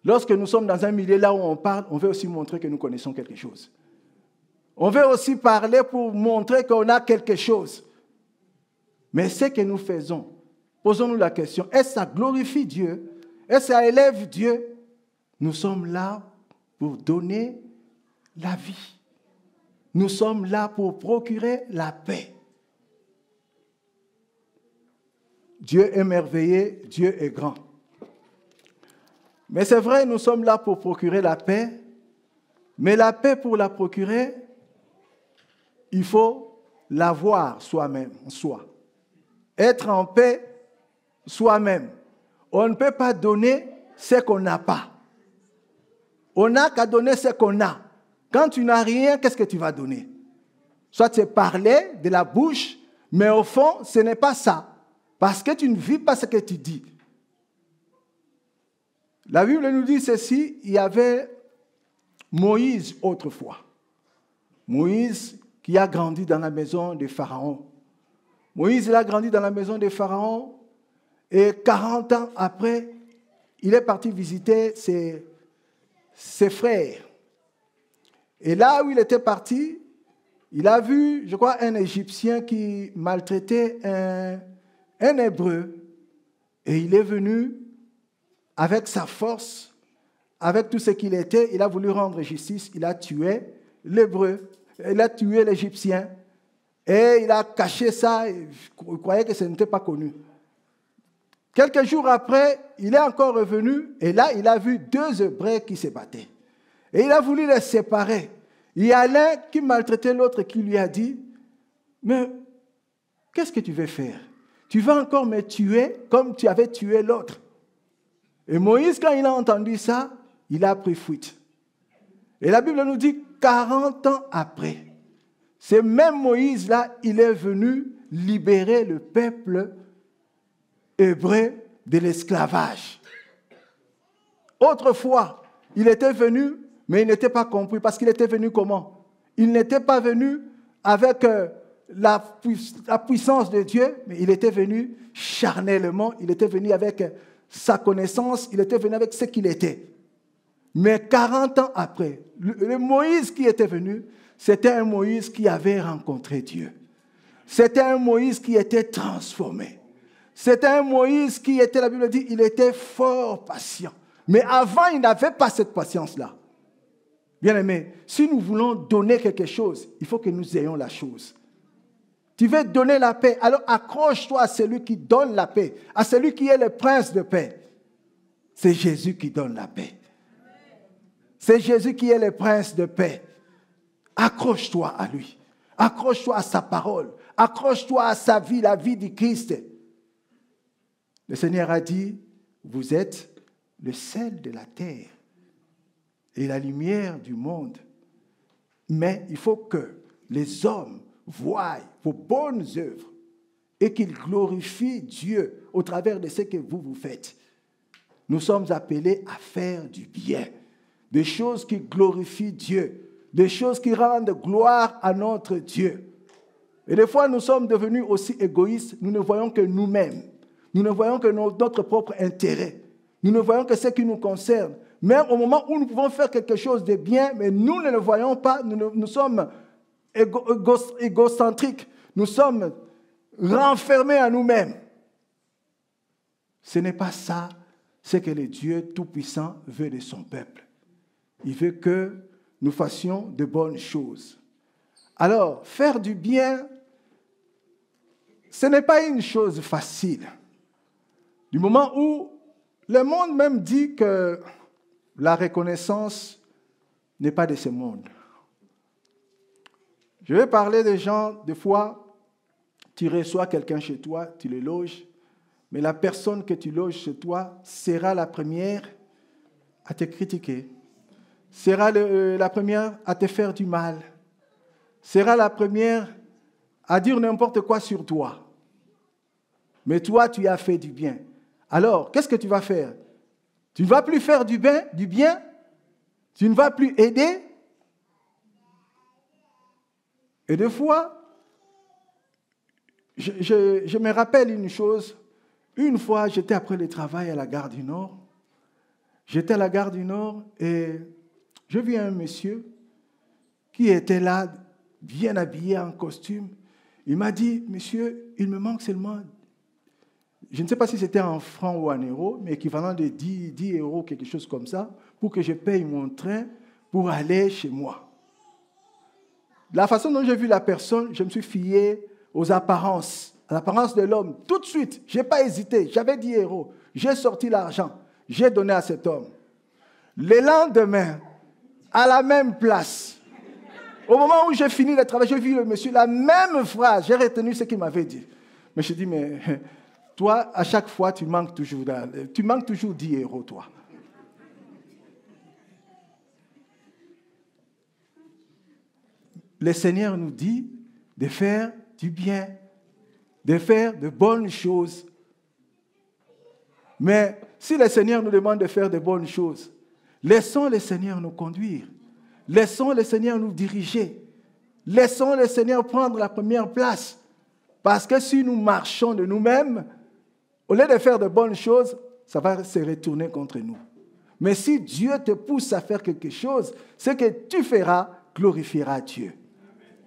Lorsque nous sommes dans un milieu là où on parle, on veut aussi montrer que nous connaissons quelque chose. On veut aussi parler pour montrer qu'on a quelque chose. Mais ce que nous faisons, posons-nous la question, est-ce que ça glorifie Dieu? Est-ce que ça élève Dieu? Nous sommes là pour donner la vie. Nous sommes là pour procurer la paix. Dieu est merveilleux, Dieu est grand. Mais c'est vrai, nous sommes là pour procurer la paix. Mais la paix, pour la procurer, il faut l'avoir soi-même, en soi. Être en paix soi-même. On ne peut pas donner ce qu'on n'a pas. On n'a qu'à donner ce qu'on a. Quand tu n'as rien, qu'est-ce que tu vas donner? Soit tu parler de la bouche, mais au fond, ce n'est pas ça. Parce que tu ne vis pas ce que tu dis. La Bible nous dit ceci, il y avait Moïse autrefois. Moïse qui a grandi dans la maison de Pharaon. Moïse, il a grandi dans la maison de Pharaon et 40 ans après, il est parti visiter ses frères. Et là où il était parti, il a vu, je crois, un Égyptien qui maltraitait un Hébreu. Et il est venu avec sa force, avec tout ce qu'il était, il a voulu rendre justice, il a tué l'Hébreu, il a tué l'Égyptien. Et il a caché ça, il croyait que ce n'était pas connu. Quelques jours après, il est encore revenu, et là, il a vu 2 Hébreux qui se battaient. Et il a voulu les séparer. Il y a l'un qui maltraitait l'autre qui lui a dit, « Mais qu'est-ce que tu veux faire? Tu vas encore me tuer comme tu avais tué l'autre. » Et Moïse, quand il a entendu ça, il a pris fuite. Et la Bible nous dit, 40 ans après, ce même Moïse-là, il est venu libérer le peuple hébreu de l'esclavage. Autrefois, il était venu, mais il n'était pas compris, parce qu'il était venu comment? Il n'était pas venu avec la puissance de Dieu, mais il était venu charnellement, il était venu avec sa connaissance, il était venu avec ce qu'il était. Mais 40 ans après, le Moïse qui était venu, c'était un Moïse qui avait rencontré Dieu. C'était un Moïse qui était transformé. C'était un Moïse qui était, la Bible dit, il était fort patient. Mais avant, il n'avait pas cette patience-là. Bien-aimés, si nous voulons donner quelque chose, il faut que nous ayons la chose. Tu veux donner la paix, alors accroche-toi à celui qui donne la paix, à celui qui est le prince de paix. C'est Jésus qui donne la paix. C'est Jésus qui est le prince de paix. Accroche-toi à lui. Accroche-toi à sa parole. Accroche-toi à sa vie, la vie du Christ. Le Seigneur a dit, vous êtes le sel de la terre et la lumière du monde. Mais il faut que les hommes voient vos bonnes œuvres et qu'ils glorifient Dieu au travers de ce que vous faites. Nous sommes appelés à faire du bien, des choses qui glorifient Dieu, des choses qui rendent gloire à notre Dieu. Et des fois, nous sommes devenus aussi égoïstes, nous ne voyons que nous-mêmes. Nous ne voyons que notre propre intérêt. Nous ne voyons que ce qui nous concerne. Même au moment où nous pouvons faire quelque chose de bien, mais nous ne le voyons pas, nous sommes égocentriques. Nous sommes renfermés à nous-mêmes. Ce n'est pas ça, ce que le Dieu Tout-Puissant veut de son peuple. Il veut que nous fassions de bonnes choses. Alors, faire du bien, ce n'est pas une chose facile. Du moment où le monde même dit que la reconnaissance n'est pas de ce monde. Je vais parler des gens, des fois, tu reçois quelqu'un chez toi, tu le loges, mais la personne que tu loges chez toi sera la première à te critiquer, sera la première à te faire du mal, sera la première à dire n'importe quoi sur toi. Mais toi, tu as fait du bien. Alors, qu'est-ce que tu vas faire? Tu ne vas plus faire du bien? Tu ne vas plus aider? Et des fois, je me rappelle une chose. Une fois, j'étais après le travail à la gare du Nord. J'étais à la gare du Nord et je vis un monsieur qui était là, bien habillé en costume. Il m'a dit, monsieur, il me manque seulement, je ne sais pas si c'était en francs ou en euros, mais équivalent de 10 euros, quelque chose comme ça, pour que je paye mon train pour aller chez moi. La façon dont j'ai vu la personne, je me suis fié aux apparences, à l'apparence de l'homme. Tout de suite, je n'ai pas hésité, j'avais 10 euros, j'ai sorti l'argent, j'ai donné à cet homme. Le lendemain, à la même place, au moment où j'ai fini le travail, j'ai vu le monsieur, la même phrase, j'ai retenu ce qu'il m'avait dit. Mais je dis, mais toi, à chaque fois, tu manques toujours 10 euros, toi. Le Seigneur nous dit de faire du bien, de faire de bonnes choses. Mais si le Seigneur nous demande de faire de bonnes choses, laissons le Seigneur nous conduire. Laissons le Seigneur nous diriger. Laissons le Seigneur prendre la première place. Parce que si nous marchons de nous-mêmes, au lieu de faire de bonnes choses, ça va se retourner contre nous. Mais si Dieu te pousse à faire quelque chose, ce que tu feras glorifiera Dieu.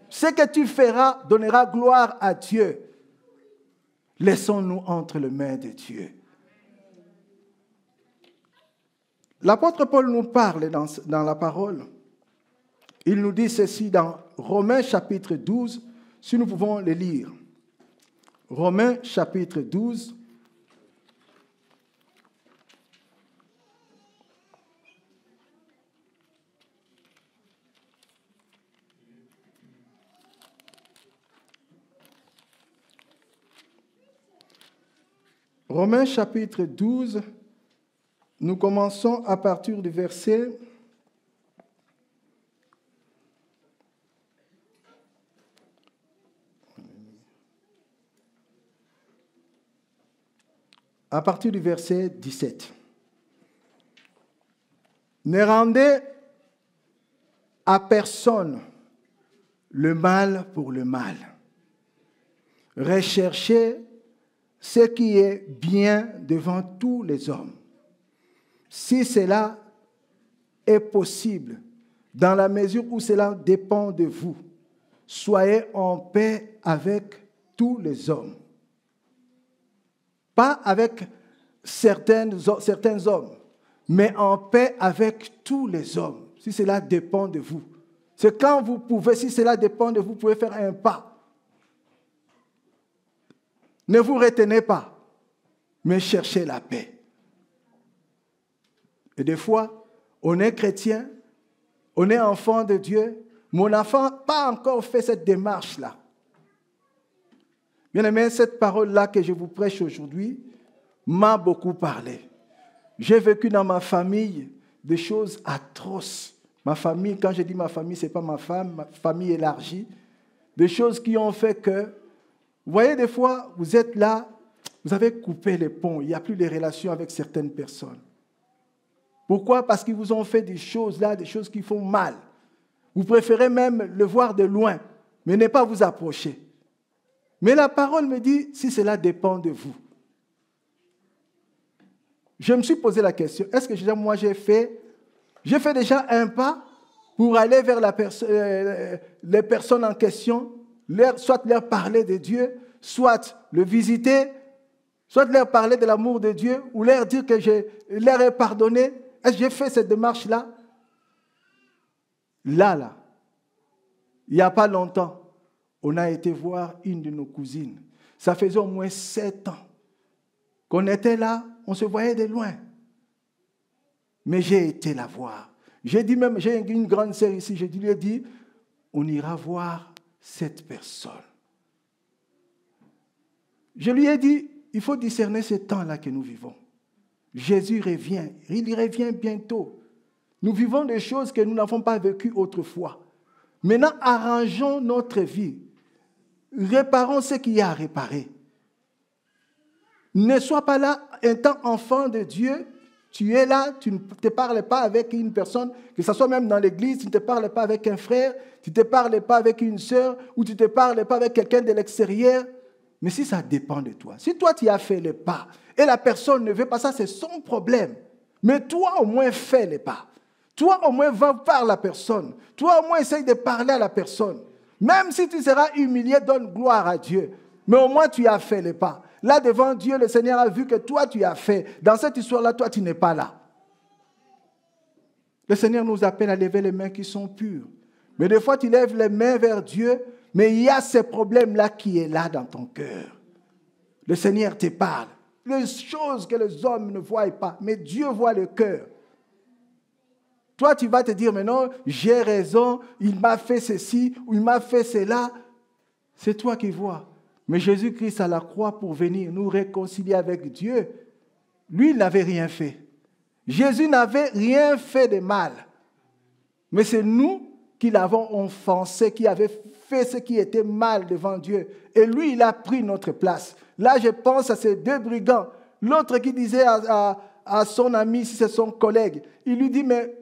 Ce que tu feras donnera gloire à Dieu. Laissons-nous entre les mains de Dieu. L'apôtre Paul nous parle dans la parole. Il nous dit ceci dans Romains chapitre 12, si nous pouvons le lire. Romains chapitre 12. Romains chapitre 12, nous commençons à partir du verset 17. Ne rendez à personne le mal pour le mal. Recherchez ce qui est bien devant tous les hommes. Si cela est possible, dans la mesure où cela dépend de vous, soyez en paix avec tous les hommes. Pas avec certains hommes, mais en paix avec tous les hommes, si cela dépend de vous. C'est quand vous pouvez, si cela dépend de vous, vous pouvez faire un pas. Ne vous retenez pas, mais cherchez la paix. Et des fois, on est chrétien, on est enfant de Dieu, mon enfant n'a pas encore fait cette démarche-là. Bien aimé, cette parole-là que je vous prêche aujourd'hui m'a beaucoup parlé. J'ai vécu dans ma famille des choses atroces. Ma famille, quand je dis ma famille, ce n'est pas ma femme, ma famille élargie. Des choses qui ont fait que, vous voyez, des fois, vous êtes là, vous avez coupé les ponts, il n'y a plus de relations avec certaines personnes. Pourquoi? Parce qu'ils vous ont fait des choses là, des choses qui font mal. Vous préférez même le voir de loin, mais ne pas vous approcher. Mais la parole me dit, si cela dépend de vous. Je me suis posé la question, est-ce que moi j'ai fait déjà un pas pour aller vers les personnes en question, soit leur parler de Dieu, soit le visiter, soit leur parler de l'amour de Dieu, ou leur dire que je leur ai pardonné. Est-ce que j'ai fait cette démarche-là? Là, il n'y a pas longtemps, on a été voir une de nos cousines. Ça faisait au moins 7 ans qu'on était là, on se voyait de loin. Mais j'ai été la voir. J'ai dit même, j'ai une grande sœur ici, je lui ai dit, on ira voir cette personne. Je lui ai dit, il faut discerner ce temps-là que nous vivons. Jésus revient, il revient bientôt. Nous vivons des choses que nous n'avons pas vécues autrefois. Maintenant, arrangeons notre vie. Réparons ce qu'il y a à réparer. Ne sois pas là, étant enfant de Dieu. Tu es là, tu ne te parles pas avec une personne, que ce soit même dans l'église, tu ne te parles pas avec un frère, tu ne te parles pas avec une sœur, ou tu ne te parles pas avec quelqu'un de l'extérieur. Mais si ça dépend de toi, si toi tu as fait le pas, et la personne ne veut pas ça, c'est son problème. Mais toi au moins fais le pas. Toi au moins va voir la personne. Toi au moins essaye de parler à la personne. Même si tu seras humilié, donne gloire à Dieu. Mais au moins tu as fait le pas. Là, devant Dieu, le Seigneur a vu que toi, tu as fait. Dans cette histoire-là, toi, tu n'es pas là. Le Seigneur nous appelle à lever les mains qui sont pures. Mais des fois, tu lèves les mains vers Dieu, mais il y a ce problème-là qui est là dans ton cœur. Le Seigneur te parle. Les choses que les hommes ne voient pas, mais Dieu voit le cœur. Toi, tu vas te dire, mais non, j'ai raison, il m'a fait ceci, ou il m'a fait cela. C'est toi qui vois. Mais Jésus-Christ à la croix pour venir nous réconcilier avec Dieu, lui, il n'avait rien fait. Jésus n'avait rien fait de mal. Mais c'est nous qui l'avons offensé, qui avons fait ce qui était mal devant Dieu. Et lui, il a pris notre place. Là, je pense à ces deux brigands. L'autre qui disait à son ami, si c'est son collègue, il lui dit, mais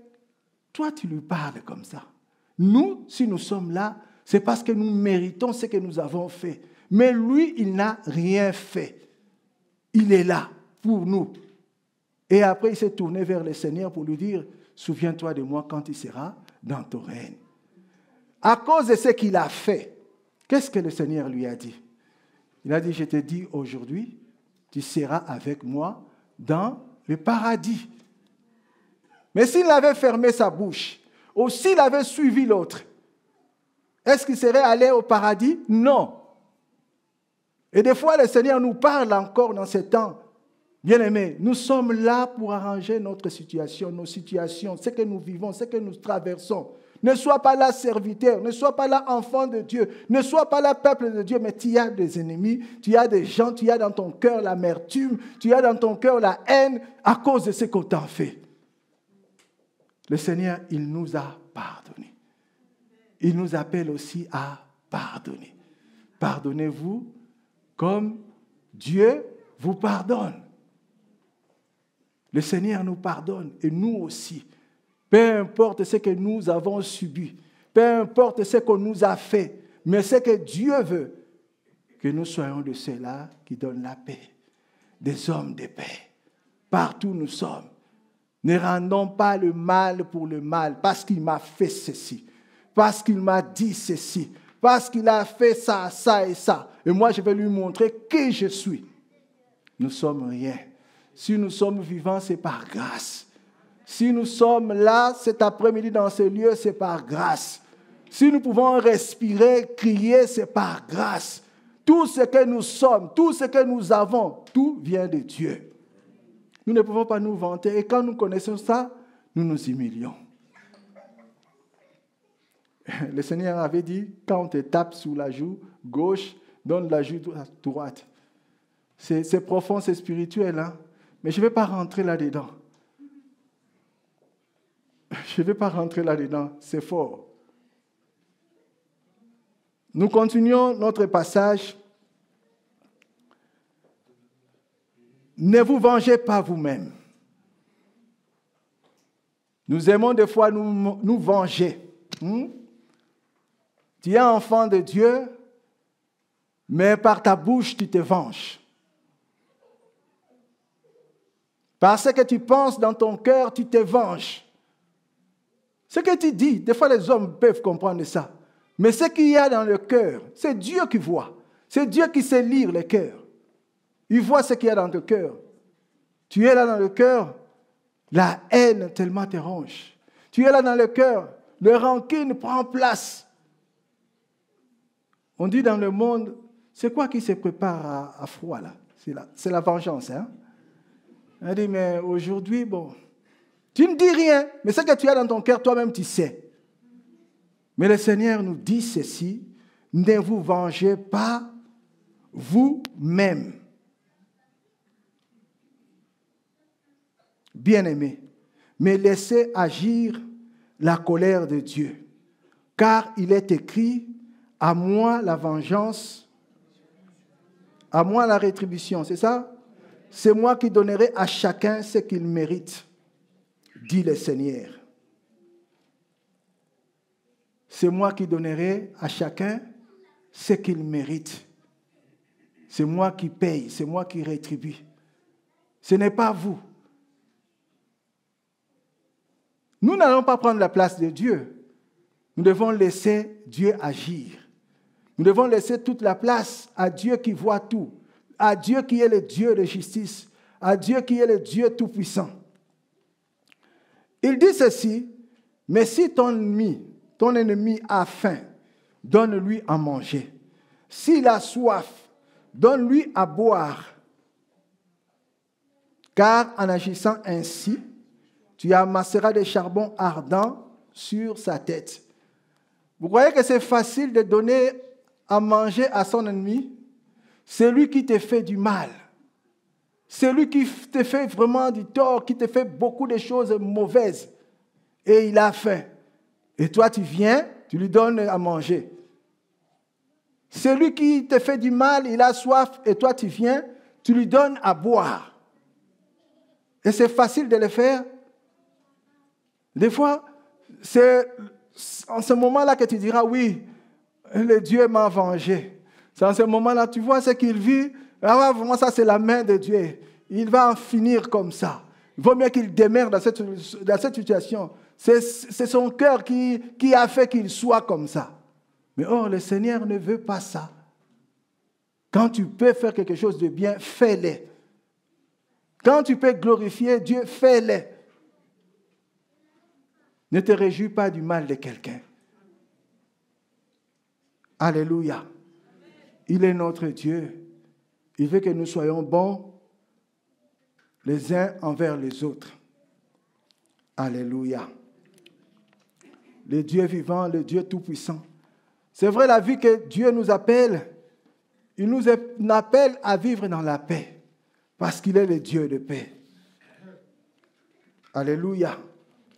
toi, tu lui parles comme ça. Nous, si nous sommes là, c'est parce que nous méritons ce que nous avons fait. Mais lui, il n'a rien fait. Il est là pour nous. Et après, il s'est tourné vers le Seigneur pour lui dire, souviens-toi de moi quand tu seras dans ton règne. À cause de ce qu'il a fait, qu'est-ce que le Seigneur lui a dit? Il a dit, je te dis aujourd'hui, tu seras avec moi dans le paradis. Mais s'il avait fermé sa bouche, ou s'il avait suivi l'autre, est-ce qu'il serait allé au paradis? Non. Et des fois, le Seigneur nous parle encore dans ces temps. Bien-aimés, nous sommes là pour arranger notre situation, nos situations, ce que nous vivons, ce que nous traversons. Ne sois pas là serviteur, ne sois pas là enfant de Dieu, ne sois pas là peuple de Dieu, mais tu as des ennemis, tu as des gens, tu as dans ton cœur l'amertume, tu as dans ton cœur la haine à cause de ce qu'on t'a fait. Le Seigneur, il nous a pardonné. Il nous appelle aussi à pardonner. Pardonnez-vous comme Dieu vous pardonne. Le Seigneur nous pardonne et nous aussi. Peu importe ce que nous avons subi, peu importe ce qu'on nous a fait, mais ce que Dieu veut, que nous soyons de ceux-là qui donnent la paix, des hommes de paix. Partout où nous sommes. Ne rendons pas le mal pour le mal parce qu'il m'a fait ceci, parce qu'il m'a dit ceci, parce qu'il a fait ça, ça et ça. Et moi, je vais lui montrer qui je suis. Nous sommes rien. Si nous sommes vivants, c'est par grâce. Si nous sommes là cet après-midi dans ce lieu, c'est par grâce. Si nous pouvons respirer, crier, c'est par grâce. Tout ce que nous sommes, tout ce que nous avons, tout vient de Dieu. Nous ne pouvons pas nous vanter. Et quand nous connaissons ça, nous nous humilions. Le Seigneur avait dit, quand on te tape sous la joue gauche, donne la joue droite. C'est profond, c'est spirituel, hein? Mais je ne vais pas rentrer là-dedans. Je ne vais pas rentrer là-dedans, c'est fort. Nous continuons notre passage. Ne vous vengez pas vous-même. Nous aimons des fois nous venger. Tu es enfant de Dieu, mais par ta bouche, tu te venges. Parce que tu penses dans ton cœur, tu te venges. Ce que tu dis, des fois les hommes peuvent comprendre ça. Mais ce qu'il y a dans le cœur, c'est Dieu qui voit. C'est Dieu qui sait lire le cœur. Il voit ce qu'il y a dans le cœur. Tu es là dans le cœur, la haine tellement te ronge. Tu es là dans le cœur, le rancune prend place. On dit dans le monde, c'est quoi qui se prépare à froid là? C'est la vengeance, hein? On dit, mais aujourd'hui, bon, tu ne dis rien, mais ce que tu as dans ton cœur, toi-même, tu sais. Mais le Seigneur nous dit ceci, ne vous vengez pas vous-même. Bien-aimés, mais laissez agir la colère de Dieu, car il est écrit, à moi la vengeance, à moi la rétribution, c'est ça? c'est moi qui donnerai à chacun ce qu'il mérite, dit le Seigneur. C'est moi qui donnerai à chacun ce qu'il mérite. C'est moi qui paye, c'est moi qui rétribue. Ce n'est pas vous. Nous n'allons pas prendre la place de Dieu. Nous devons laisser Dieu agir. Nous devons laisser toute la place à Dieu qui voit tout, à Dieu qui est le Dieu de justice, à Dieu qui est le Dieu tout-puissant. Il dit ceci, mais si ton ennemi a faim, donne-lui à manger. S'il a soif, donne-lui à boire. Car en agissant ainsi, tu amasseras des charbons ardents sur sa tête. Vous croyez que c'est facile de donner à manger à son ennemi? C'est lui qui te fait du mal. C'est lui qui te fait vraiment du tort, qui te fait beaucoup de choses mauvaises. Et il a faim. Et toi, tu viens, tu lui donnes à manger. C'est lui qui te fait du mal, il a soif, et toi, tu viens, tu lui donnes à boire. Et c'est facile de le faire. Des fois, c'est en ce moment-là que tu diras, oui, le Dieu m'a vengé. C'est en ce moment-là, tu vois ce qu'il vit. Ah, vraiment, ça, c'est la main de Dieu. Il va en finir comme ça. Il vaut mieux qu'il demeure dans cette situation. C'est son cœur qui a fait qu'il soit comme ça. Mais or, le Seigneur ne veut pas ça. Quand tu peux faire quelque chose de bien, fais-le. Quand tu peux glorifier Dieu, fais-le. Ne te réjouis pas du mal de quelqu'un. Alléluia. Il est notre Dieu. Il veut que nous soyons bons les uns envers les autres. Alléluia. Le Dieu vivant, le Dieu tout-puissant. C'est vrai, la vie que Dieu nous appelle, il nous appelle à vivre dans la paix, parce qu'il est le Dieu de paix. Alléluia.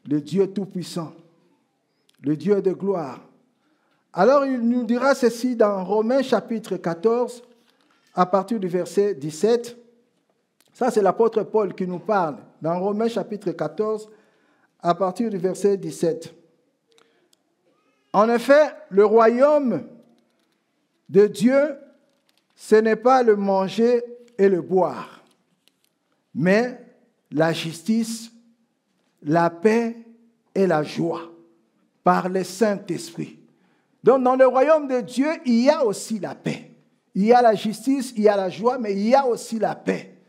Le Dieu tout-puissant, le Dieu de gloire. Alors il nous dira ceci dans Romains chapitre 14, à partir du verset 17. Ça, c'est l'apôtre Paul qui nous parle, dans Romains chapitre 14, à partir du verset 17. En effet, le royaume de Dieu, ce n'est pas le manger et le boire, mais la justice, la paix et la joie par le Saint-Esprit. Donc, dans le royaume de Dieu, il y a aussi la paix. Il y a la justice, il y a la joie, mais il y a aussi la paix.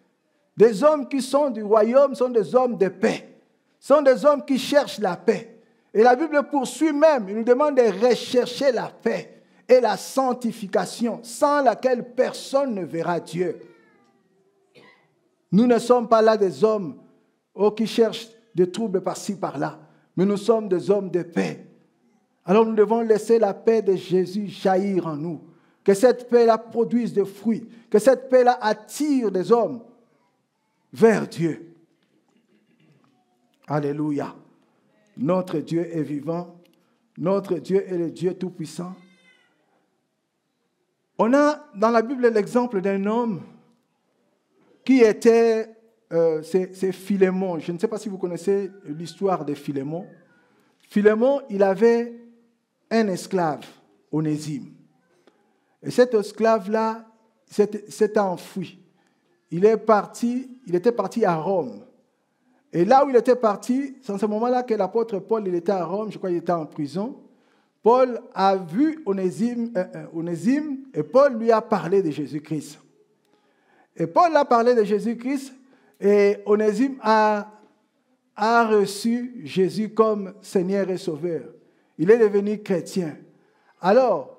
Des hommes qui sont du royaume sont des hommes de paix. Sont des hommes qui cherchent la paix. Et la Bible poursuit même, il nous demande de rechercher la paix et la sanctification, sans laquelle personne ne verra Dieu. Nous ne sommes pas là des hommes qui cherchent des troubles par-ci, par-là, mais nous sommes des hommes de paix. Alors nous devons laisser la paix de Jésus jaillir en nous. Que cette paix-là produise des fruits. Que cette paix-là attire des hommes vers Dieu. Alléluia. Notre Dieu est vivant. Notre Dieu est le Dieu tout-puissant. On a dans la Bible l'exemple d'un homme qui était, c'est Philémon. Je ne sais pas si vous connaissez l'histoire de Philémon. Philémon, il avait un esclave, Onésime. Et cet esclave-là s'était enfui. Il était parti à Rome. Et là où il était parti, c'est en ce moment-là que l'apôtre Paul, il était à Rome, je crois qu'il était en prison. Paul a vu Onésime et Paul lui a parlé de Jésus-Christ. Et Paul a parlé de Jésus-Christ et Onésime a reçu Jésus comme Seigneur et Sauveur. Il est devenu chrétien. Alors,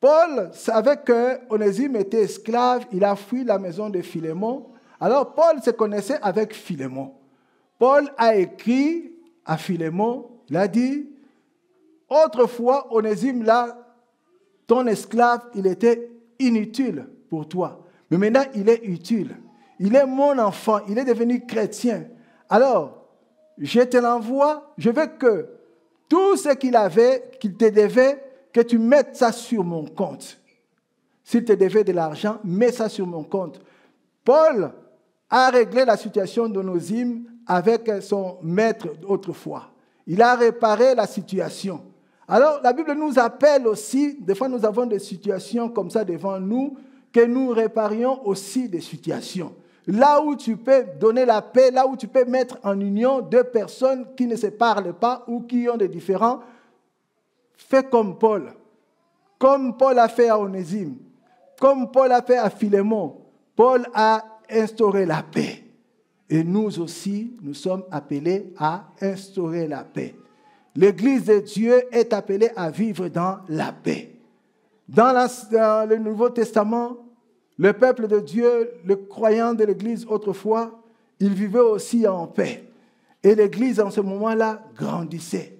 Paul savait que Onésime était esclave, il a fui la maison de Philémon. Alors, Paul se connaissait avec Philémon. Paul a écrit à Philémon, il a dit, autrefois, Onésime, là, ton esclave, il était inutile pour toi. Mais maintenant, il est utile. Il est mon enfant, il est devenu chrétien. Alors, je te l'envoie, je veux que tout ce qu'il te devait, que tu mettes ça sur mon compte. S'il te devait de l'argent, mets ça sur mon compte. Paul a réglé la situation d'Onésime avec son maître autrefois. Il a réparé la situation. Alors, la Bible nous appelle aussi, des fois nous avons des situations comme ça devant nous, que nous réparions aussi des situations. Là où tu peux donner la paix, là où tu peux mettre en union deux personnes qui ne se parlent pas ou qui ont des différends, fais comme Paul. Comme Paul a fait à Onésime, comme Paul a fait à Philémon. Paul a instauré la paix. Et nous aussi, nous sommes appelés à instaurer la paix. L'Église de Dieu est appelée à vivre dans la paix. Dans le Nouveau Testament, le peuple de Dieu, le croyant de l'Église autrefois, il vivait aussi en paix. Et l'Église, en ce moment-là, grandissait.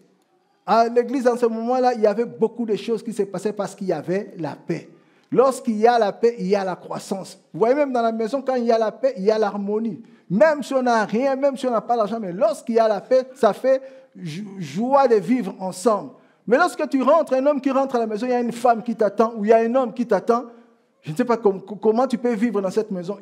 À l'Église, en ce moment-là, il y avait beaucoup de choses qui se passaient parce qu'il y avait la paix. Lorsqu'il y a la paix, il y a la croissance. Vous voyez, même dans la maison, quand il y a la paix, il y a l'harmonie. Même si on n'a rien, même si on n'a pas d'argent, mais lorsqu'il y a la paix, ça fait joie de vivre ensemble. Mais lorsque tu rentres, un homme qui rentre à la maison, il y a une femme qui t'attend, ou il y a un homme qui t'attend, je ne sais pas comment tu peux vivre dans cette maison.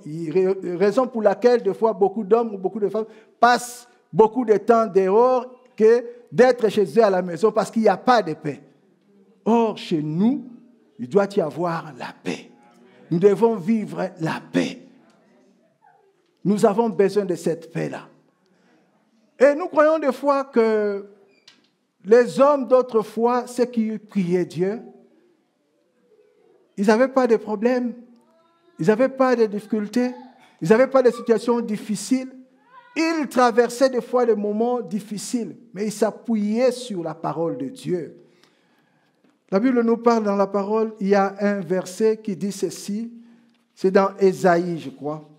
Raison pour laquelle, des fois, beaucoup d'hommes ou beaucoup de femmes passent beaucoup de temps dehors que d'être chez eux à la maison parce qu'il n'y a pas de paix. Or, chez nous, il doit y avoir la paix. Nous devons vivre la paix. Nous avons besoin de cette paix-là. Et nous croyons des fois que les hommes d'autrefois, ceux qui priaient Dieu, ils n'avaient pas de problèmes, ils n'avaient pas de difficultés, ils n'avaient pas de situations difficiles. Ils traversaient des fois des moments difficiles, mais ils s'appuyaient sur la parole de Dieu. La Bible nous parle dans la parole, il y a un verset qui dit ceci, c'est dans Ésaïe, je crois.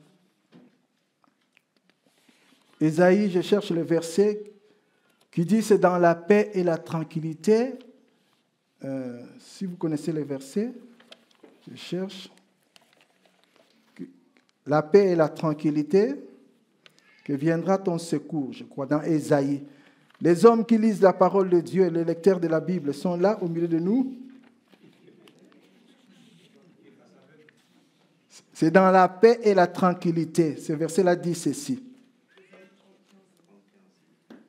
Ésaïe, je cherche le verset qui dit c'est dans la paix et la tranquillité. Si vous connaissez le verset, je cherche. La paix et la tranquillité, que viendra ton secours, je crois, dans Ésaïe. Les hommes qui lisent la parole de Dieu, les lecteurs de la Bible, sont là au milieu de nous. C'est dans la paix et la tranquillité. Ce verset-là dit ceci.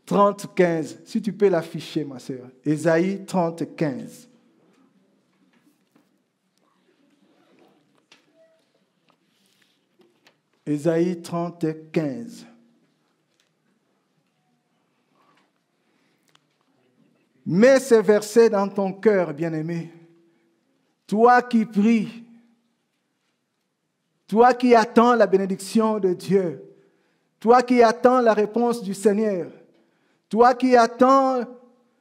30-15. Si tu peux l'afficher, ma sœur. Ésaïe 30-15. Ésaïe 30-15. Mets ce verset dans ton cœur, bien-aimé. Toi qui pries, toi qui attends la bénédiction de Dieu, toi qui attends la réponse du Seigneur, toi qui attends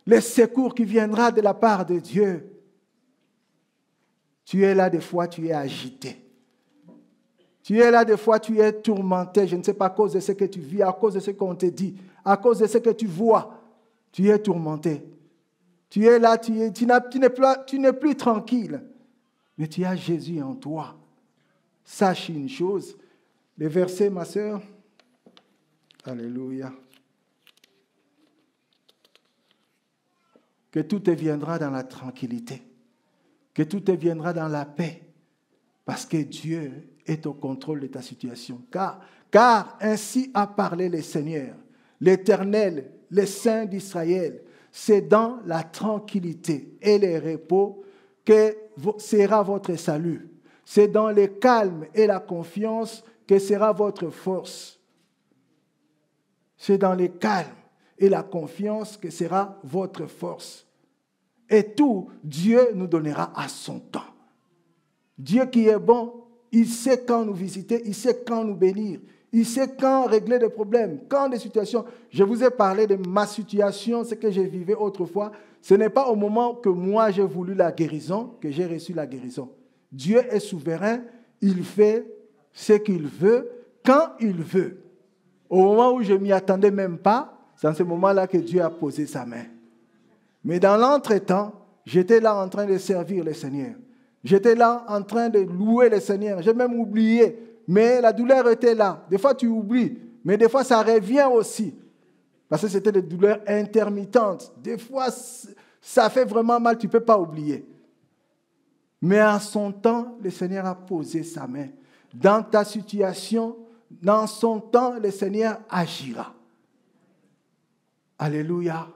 le secours qui viendra de la part de Dieu, tu es là des fois, tu es agité. Tu es là des fois, tu es tourmenté, je ne sais pas à cause de ce que tu vis, à cause de ce qu'on te dit, à cause de ce que tu vois, tu es tourmenté. Tu es là, tu n'es plus tranquille, mais tu as Jésus en toi. Sache une chose, le verset, ma sœur, alléluia, que tout te viendra dans la tranquillité, que tout te viendra dans la paix, parce que Dieu est au contrôle de ta situation. Car ainsi a parlé le Seigneur, l'Éternel, le Saint d'Israël. C'est dans la tranquillité et le repos que sera votre salut. C'est dans le calme et la confiance que sera votre force. C'est dans le calme et la confiance que sera votre force. Et tout, Dieu nous donnera à son temps. Dieu qui est bon, il sait quand nous visiter, il sait quand nous bénir. Il sait quand régler des problèmes, quand des situations. Je vous ai parlé de ma situation, ce que je vivais autrefois. Ce n'est pas au moment que moi j'ai voulu la guérison que j'ai reçu la guérison. Dieu est souverain, il fait ce qu'il veut, quand il veut. Au moment où je ne m'y attendais même pas, c'est en ce moment-là que Dieu a posé sa main. Mais dans l'entretemps, j'étais là en train de servir le Seigneur. J'étais là en train de louer le Seigneur. J'ai même oublié. Mais la douleur était là. Des fois, tu oublies. Mais des fois, ça revient aussi. Parce que c'était des douleurs intermittentes. Des fois, ça fait vraiment mal. Tu ne peux pas oublier. Mais en son temps, le Seigneur a posé sa main. Dans ta situation, dans son temps, le Seigneur agira. Alléluia.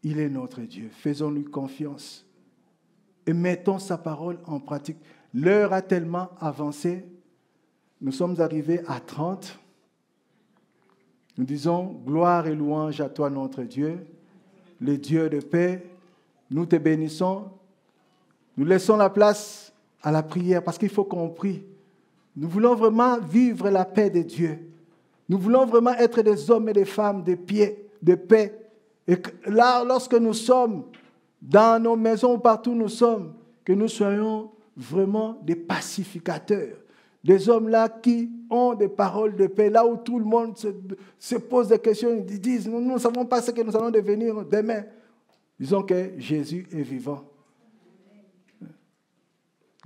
Il est notre Dieu. Faisons-lui confiance et mettons sa parole en pratique. L'heure a tellement avancé. Nous sommes arrivés à 30. Nous disons gloire et louange à toi, notre Dieu, le Dieu de paix. Nous te bénissons. Nous laissons la place à la prière parce qu'il faut qu'on prie. Nous voulons vraiment vivre la paix de Dieu. Nous voulons vraiment être des hommes et des femmes de paix. Et là, lorsque nous sommes dans nos maisons, partout où nous sommes, que nous soyons vraiment des pacificateurs. Des hommes là qui ont des paroles de paix, là où tout le monde se pose des questions, ils disent, nous ne savons pas ce que nous allons devenir demain. Disons que Jésus est vivant.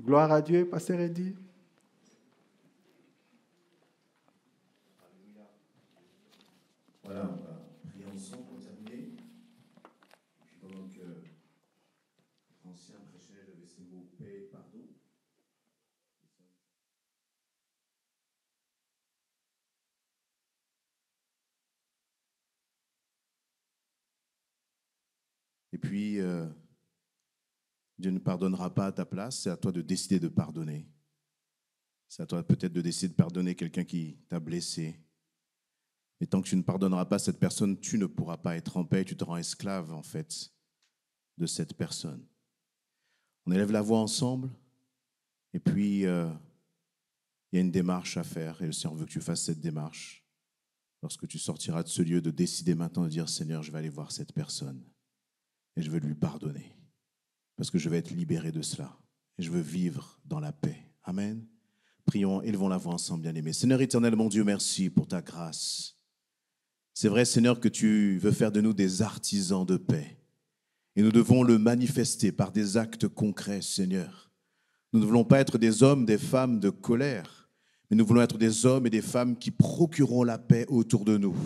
Gloire à Dieu, Pasteur Eddy. Voilà, on va prier ensemble pour terminer. Puis pendant que l'ancien prêchait, j'avais ces mots paix et pardon. Et puis, Dieu ne pardonnera pas à ta place, c'est à toi de décider de pardonner. C'est à toi peut-être de décider de pardonner quelqu'un qui t'a blessé. Et tant que tu ne pardonneras pas cette personne, tu ne pourras pas être en paix, tu te rends esclave en fait de cette personne. On élève la voix ensemble et puis il y a une démarche à faire et le Seigneur veut que tu fasses cette démarche. Lorsque tu sortiras de ce lieu, de décider maintenant de dire Seigneur, je vais aller voir cette personne et je veux lui pardonner parce que je vais être libéré de cela et je veux vivre dans la paix. Amen. Prions, élevons la voix ensemble, bien-aimés. Seigneur éternel, mon Dieu, merci pour ta grâce. C'est vrai, Seigneur, que tu veux faire de nous des artisans de paix. Et nous devons le manifester par des actes concrets, Seigneur. Nous ne voulons pas être des hommes, des femmes de colère, mais nous voulons être des hommes et des femmes qui procureront la paix autour de nous.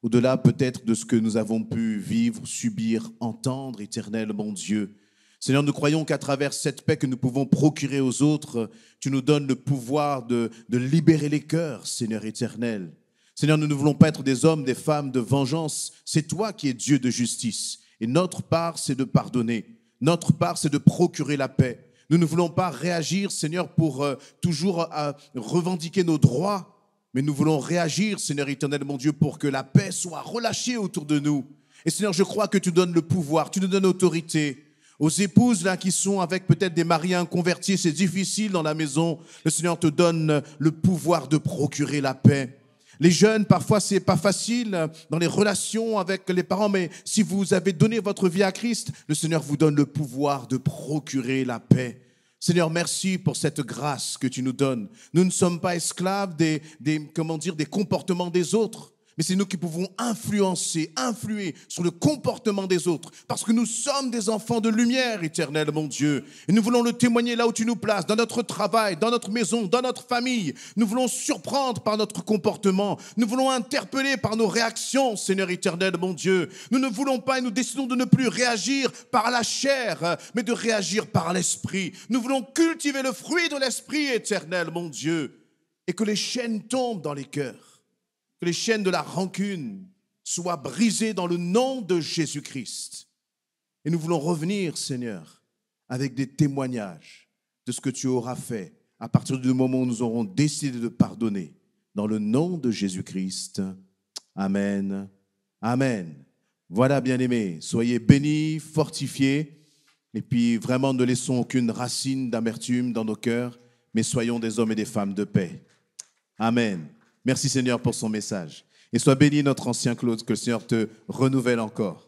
Au-delà peut-être de ce que nous avons pu vivre, subir, entendre, éternel, mon Dieu. Seigneur, nous croyons qu'à travers cette paix que nous pouvons procurer aux autres, tu nous donnes le pouvoir de libérer les cœurs, Seigneur éternel. Seigneur, nous ne voulons pas être des hommes, des femmes de vengeance. C'est toi qui es Dieu de justice. Et notre part, c'est de pardonner. Notre part, c'est de procurer la paix. Nous ne voulons pas réagir, Seigneur, pour toujours revendiquer nos droits, mais nous voulons réagir, Seigneur éternel, mon Dieu, pour que la paix soit relâchée autour de nous. Et Seigneur, je crois que tu donnes le pouvoir, tu nous donnes l'autorité. Aux épouses là qui sont avec peut-être des maris inconvertis, c'est difficile dans la maison. Le Seigneur te donne le pouvoir de procurer la paix. Les jeunes, parfois, c'est pas facile dans les relations avec les parents, mais si vous avez donné votre vie à Christ, le Seigneur vous donne le pouvoir de procurer la paix. Seigneur, merci pour cette grâce que tu nous donnes. Nous ne sommes pas esclaves des comportements des autres. Mais c'est nous qui pouvons influer sur le comportement des autres. Parce que nous sommes des enfants de lumière, éternel, mon Dieu. Et nous voulons le témoigner là où tu nous places, dans notre travail, dans notre maison, dans notre famille. Nous voulons surprendre par notre comportement. Nous voulons interpeller par nos réactions, Seigneur éternel, mon Dieu. Nous ne voulons pas et nous décidons de ne plus réagir par la chair, mais de réagir par l'esprit. Nous voulons cultiver le fruit de l'esprit, éternel, mon Dieu. Et que les chaînes tombent dans les cœurs. Que les chaînes de la rancune soient brisées dans le nom de Jésus-Christ. Et nous voulons revenir, Seigneur, avec des témoignages de ce que tu auras fait à partir du moment où nous aurons décidé de pardonner. Dans le nom de Jésus-Christ. Amen. Amen. Voilà, bien-aimés, soyez bénis, fortifiés. Et puis vraiment, ne laissons aucune racine d'amertume dans nos cœurs, mais soyons des hommes et des femmes de paix. Amen. Merci Seigneur pour son message. Et sois béni notre ancien Claude, que le Seigneur te renouvelle encore.